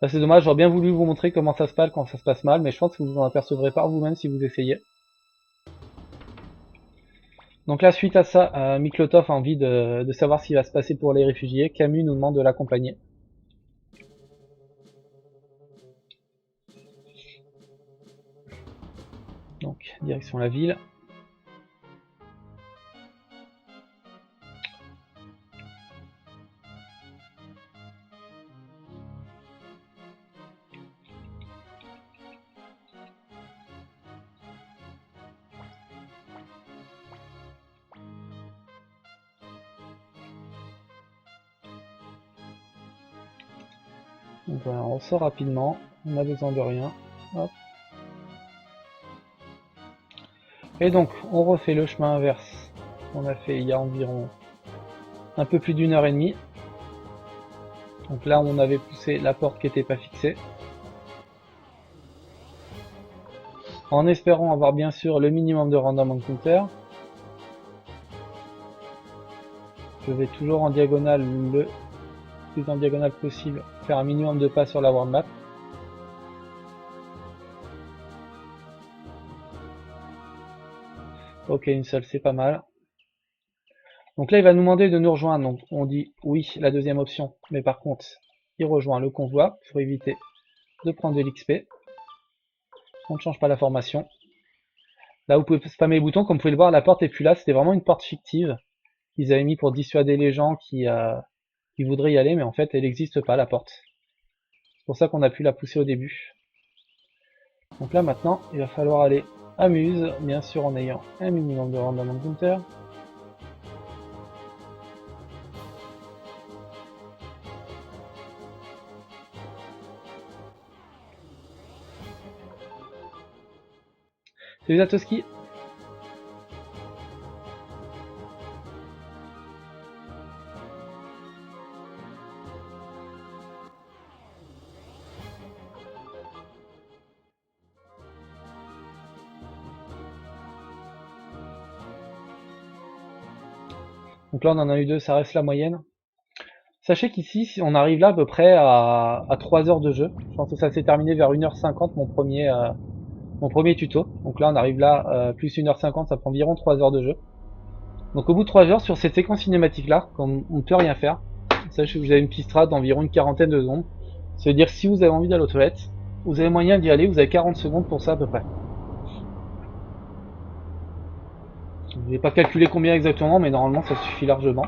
Là, c'est dommage, j'aurais bien voulu vous montrer comment ça se passe quand ça se passe mal, mais je pense que vous en apercevrez par vous-même si vous essayez. Donc là, suite à ça, Miklotov a envie de savoir ce qui va se passer pour les réfugiés. Camus nous demande de l'accompagner. Donc, direction la ville. Donc voilà, on ressort rapidement. On n'a besoin de rien. Hop. Et donc, on refait le chemin inverse qu'on a fait il y a environ un peu plus d'une heure et demie. Donc là, on avait poussé la porte qui n'était pas fixée. En espérant avoir bien sûr le minimum de random encounter. Je vais toujours en diagonale, le plus en diagonale possible, faire un minimum de pas sur la world map. Ok, une seule, c'est pas mal. Donc là, il va nous demander de nous rejoindre. Donc on dit oui, la deuxième option. Mais par contre, il rejoint le convoi pour éviter de prendre de l'XP. On ne change pas la formation. Là, vous pouvez spammer les boutons. Comme vous pouvez le voir, la porte est plus là. C'était vraiment une porte fictive qu'ils avaient mis pour dissuader les gens qui voudraient y aller. Mais en fait, elle n'existe pas, la porte. C'est pour ça qu'on a pu la pousser au début. Donc là, maintenant, il va falloir aller à Muse, bien sûr en ayant un minimum de random encounter. Salut Zatoski. Donc là on en a eu deux, ça reste la moyenne. Sachez qu'ici, on arrive là à peu près à 3 heures de jeu. Je pense que ça s'est terminé vers 1h50 mon premier mon premier tuto. Donc là on arrive là, plus 1h50, ça prend environ 3 heures de jeu. Donc au bout de 3 heures sur cette séquence cinématique là, comme on ne peut rien faire, sachez que vous avez une petite strat d'environ une quarantaine de secondes. Ça veut dire que si vous avez envie d'aller aux toilettes, vous avez moyen d'y aller, vous avez 40 secondes pour ça à peu près. Je n'ai pas calculé combien exactement, mais normalement ça suffit largement.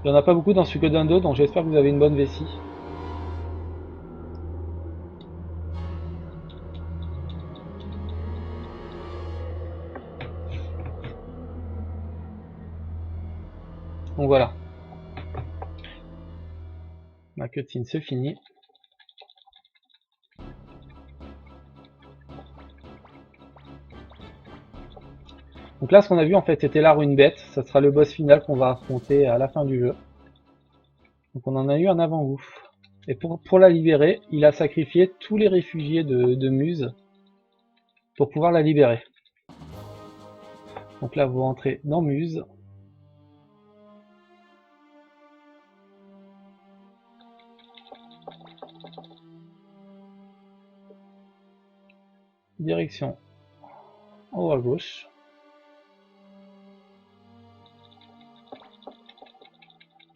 Il n'y en a pas beaucoup dans Suikoden 2, donc j'espère que vous avez une bonne vessie. Donc voilà. Ma cutscene se finit. Donc là ce qu'on a vu en fait c'était la ruine bête, ça sera le boss final qu'on va affronter à la fin du jeu. Donc on en a eu un avant-goût. Et pour la libérer, il a sacrifié tous les réfugiés de Muse pour pouvoir la libérer. Donc là vous rentrez dans Muse. Direction en haut à gauche.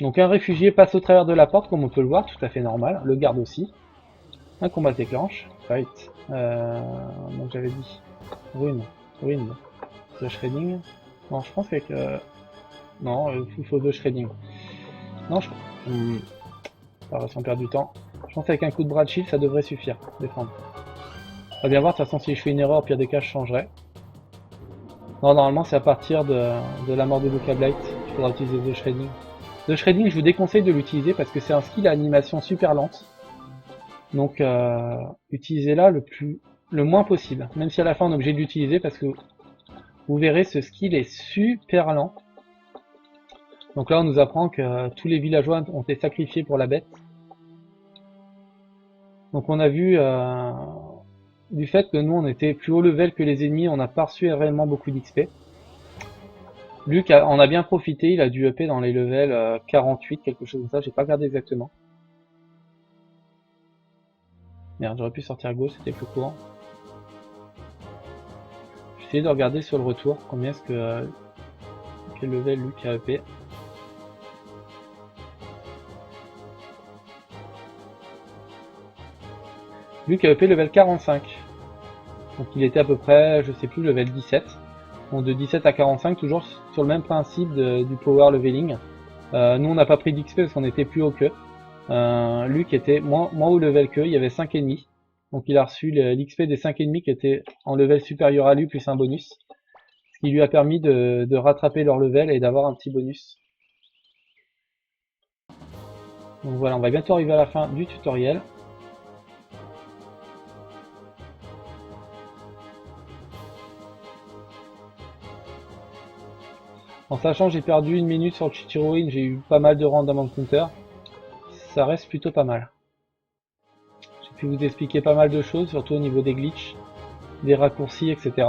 Donc un réfugié passe au travers de la porte comme on peut le voir, tout à fait normal, le garde aussi. Un combat se déclenche, fight. Donc j'avais dit rune, the shredding. Non je pense qu'avec... non, il faut the shredding. Non je... pas sans perdre du temps. Je pense qu'avec un coup de bras de shield ça devrait suffire, défendre. On va bien voir, de toute façon si je fais une erreur, au pire des cas je changerai. Non normalement c'est à partir de la mort de Luca Blight qu'il faudra utiliser the shredding. The shredding je vous déconseille de l'utiliser parce que c'est un skill à animation super lente. Donc utilisez-la le moins possible, même si à la fin on est obligé de l'utiliser parce que vous verrez ce skill est super lent. Donc là on nous apprend que tous les villageois ont été sacrifiés pour la bête. Donc on a vu du fait que nous on était plus haut level que les ennemis, on n'a pas reçu réellement beaucoup d'XP. Luc en a bien profité, il a dû EP dans les levels 48, quelque chose comme ça, j'ai pas regardé exactement. Merde, j'aurais pu sortir à gauche, c'était plus court. J'essaie de regarder sur le retour combien est-ce que quel level Luc a EP. Luc a EP level 45. Donc il était à peu près, je sais plus, level 17. Donc de 17 à 45, toujours sur le même principe du power leveling. Nous on n'a pas pris d'XP parce qu'on était plus haut qu'eux. Luc était moins haut level qu'eux, il y avait 5 ennemis. Donc il a reçu l'XP des 5 ennemis qui étaient en level supérieur à lui plus un bonus. Ce qui lui a permis de rattraper leur level et d'avoir un petit bonus. Donc voilà, on va bientôt arriver à la fin du tutoriel. En sachant que j'ai perdu une minute sur le Chichiroin, j'ai eu pas mal de rounds dans mon counter. Ça reste plutôt pas mal. J'ai pu vous expliquer pas mal de choses, surtout au niveau des glitches, des raccourcis, etc.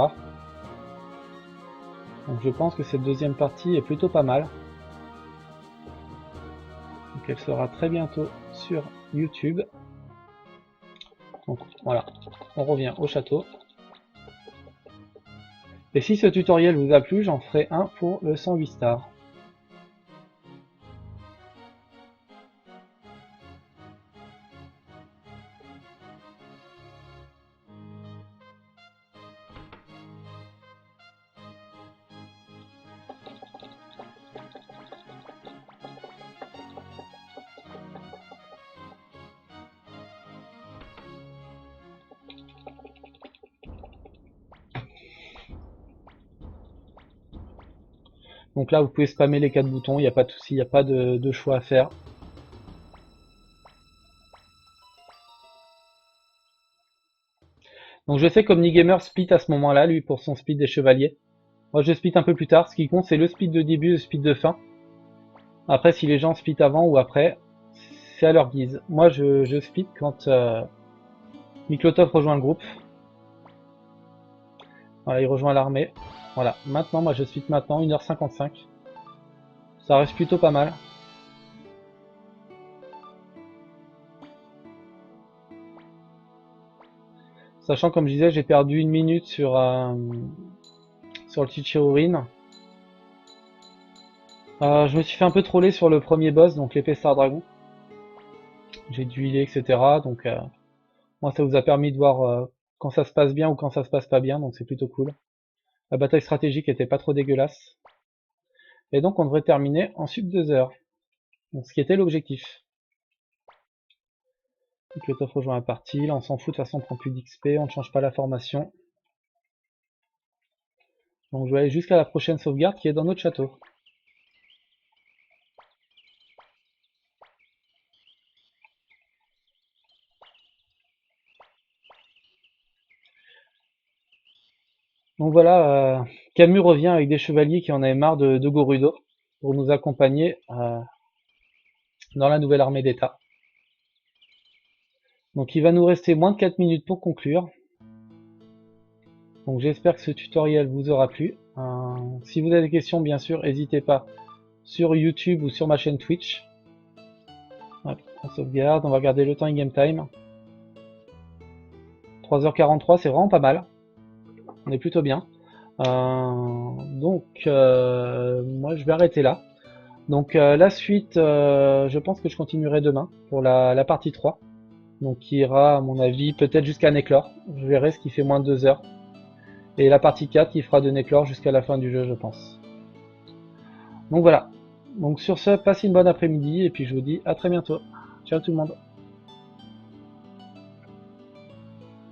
Donc je pense que cette deuxième partie est plutôt pas mal. Donc elle sera très bientôt sur YouTube. Donc voilà, on revient au château. Et si ce tutoriel vous a plu, j'en ferai un pour le 108 stars. Donc là vous pouvez spammer les 4 boutons, il n'y a pas de souci, il n'y a pas de choix à faire. Donc je sais qu'Omnigamer speed à ce moment-là, lui, pour son speed des chevaliers. Moi je speed un peu plus tard, ce qui compte c'est le speed de début et le speed de fin. Après si les gens speed avant ou après, c'est à leur guise. Moi je speed quand Miklotov rejoint le groupe. Voilà, il rejoint l'armée. Voilà, maintenant moi je speed maintenant, 1h55. Ça reste plutôt pas mal. Sachant, comme je disais, j'ai perdu 1 minute sur le Chichirorin. Je me suis fait un peu troller sur le premier boss, donc l'épée Star Dragon. J'ai dû healer, etc. Donc moi ça vous a permis de voir quand ça se passe bien ou quand ça se passe pas bien, donc c'est plutôt cool. La bataille stratégique était pas trop dégueulasse. Et donc on devrait terminer en sub 2 heures. Donc ce qui était l'objectif. Donc le top rejoint la partie, là on s'en fout, de toute façon on prend plus d'XP, on ne change pas la formation. Donc je vais aller jusqu'à la prochaine sauvegarde qui est dans notre château. Donc voilà, Camus revient avec des chevaliers qui en avaient marre de Gorudo pour nous accompagner dans la nouvelle armée d'État. Donc il va nous rester moins de 4 minutes pour conclure. Donc j'espère que ce tutoriel vous aura plu. Si vous avez des questions, bien sûr, n'hésitez pas sur YouTube ou sur ma chaîne Twitch. Hop, on sauvegarde, on va regarder le temps in game time. 3h43, c'est vraiment pas mal. On est plutôt bien. Donc moi je vais arrêter là. Donc la suite, je pense que je continuerai demain pour la partie 3. Donc qui ira à mon avis peut-être jusqu'à Neclor. Je verrai ce qui fait moins de 2 heures. Et la partie 4 qui fera de Neclor jusqu'à la fin du jeu, je pense. Donc voilà. Donc sur ce, passez une bonne après-midi et puis je vous dis à très bientôt. Ciao tout le monde.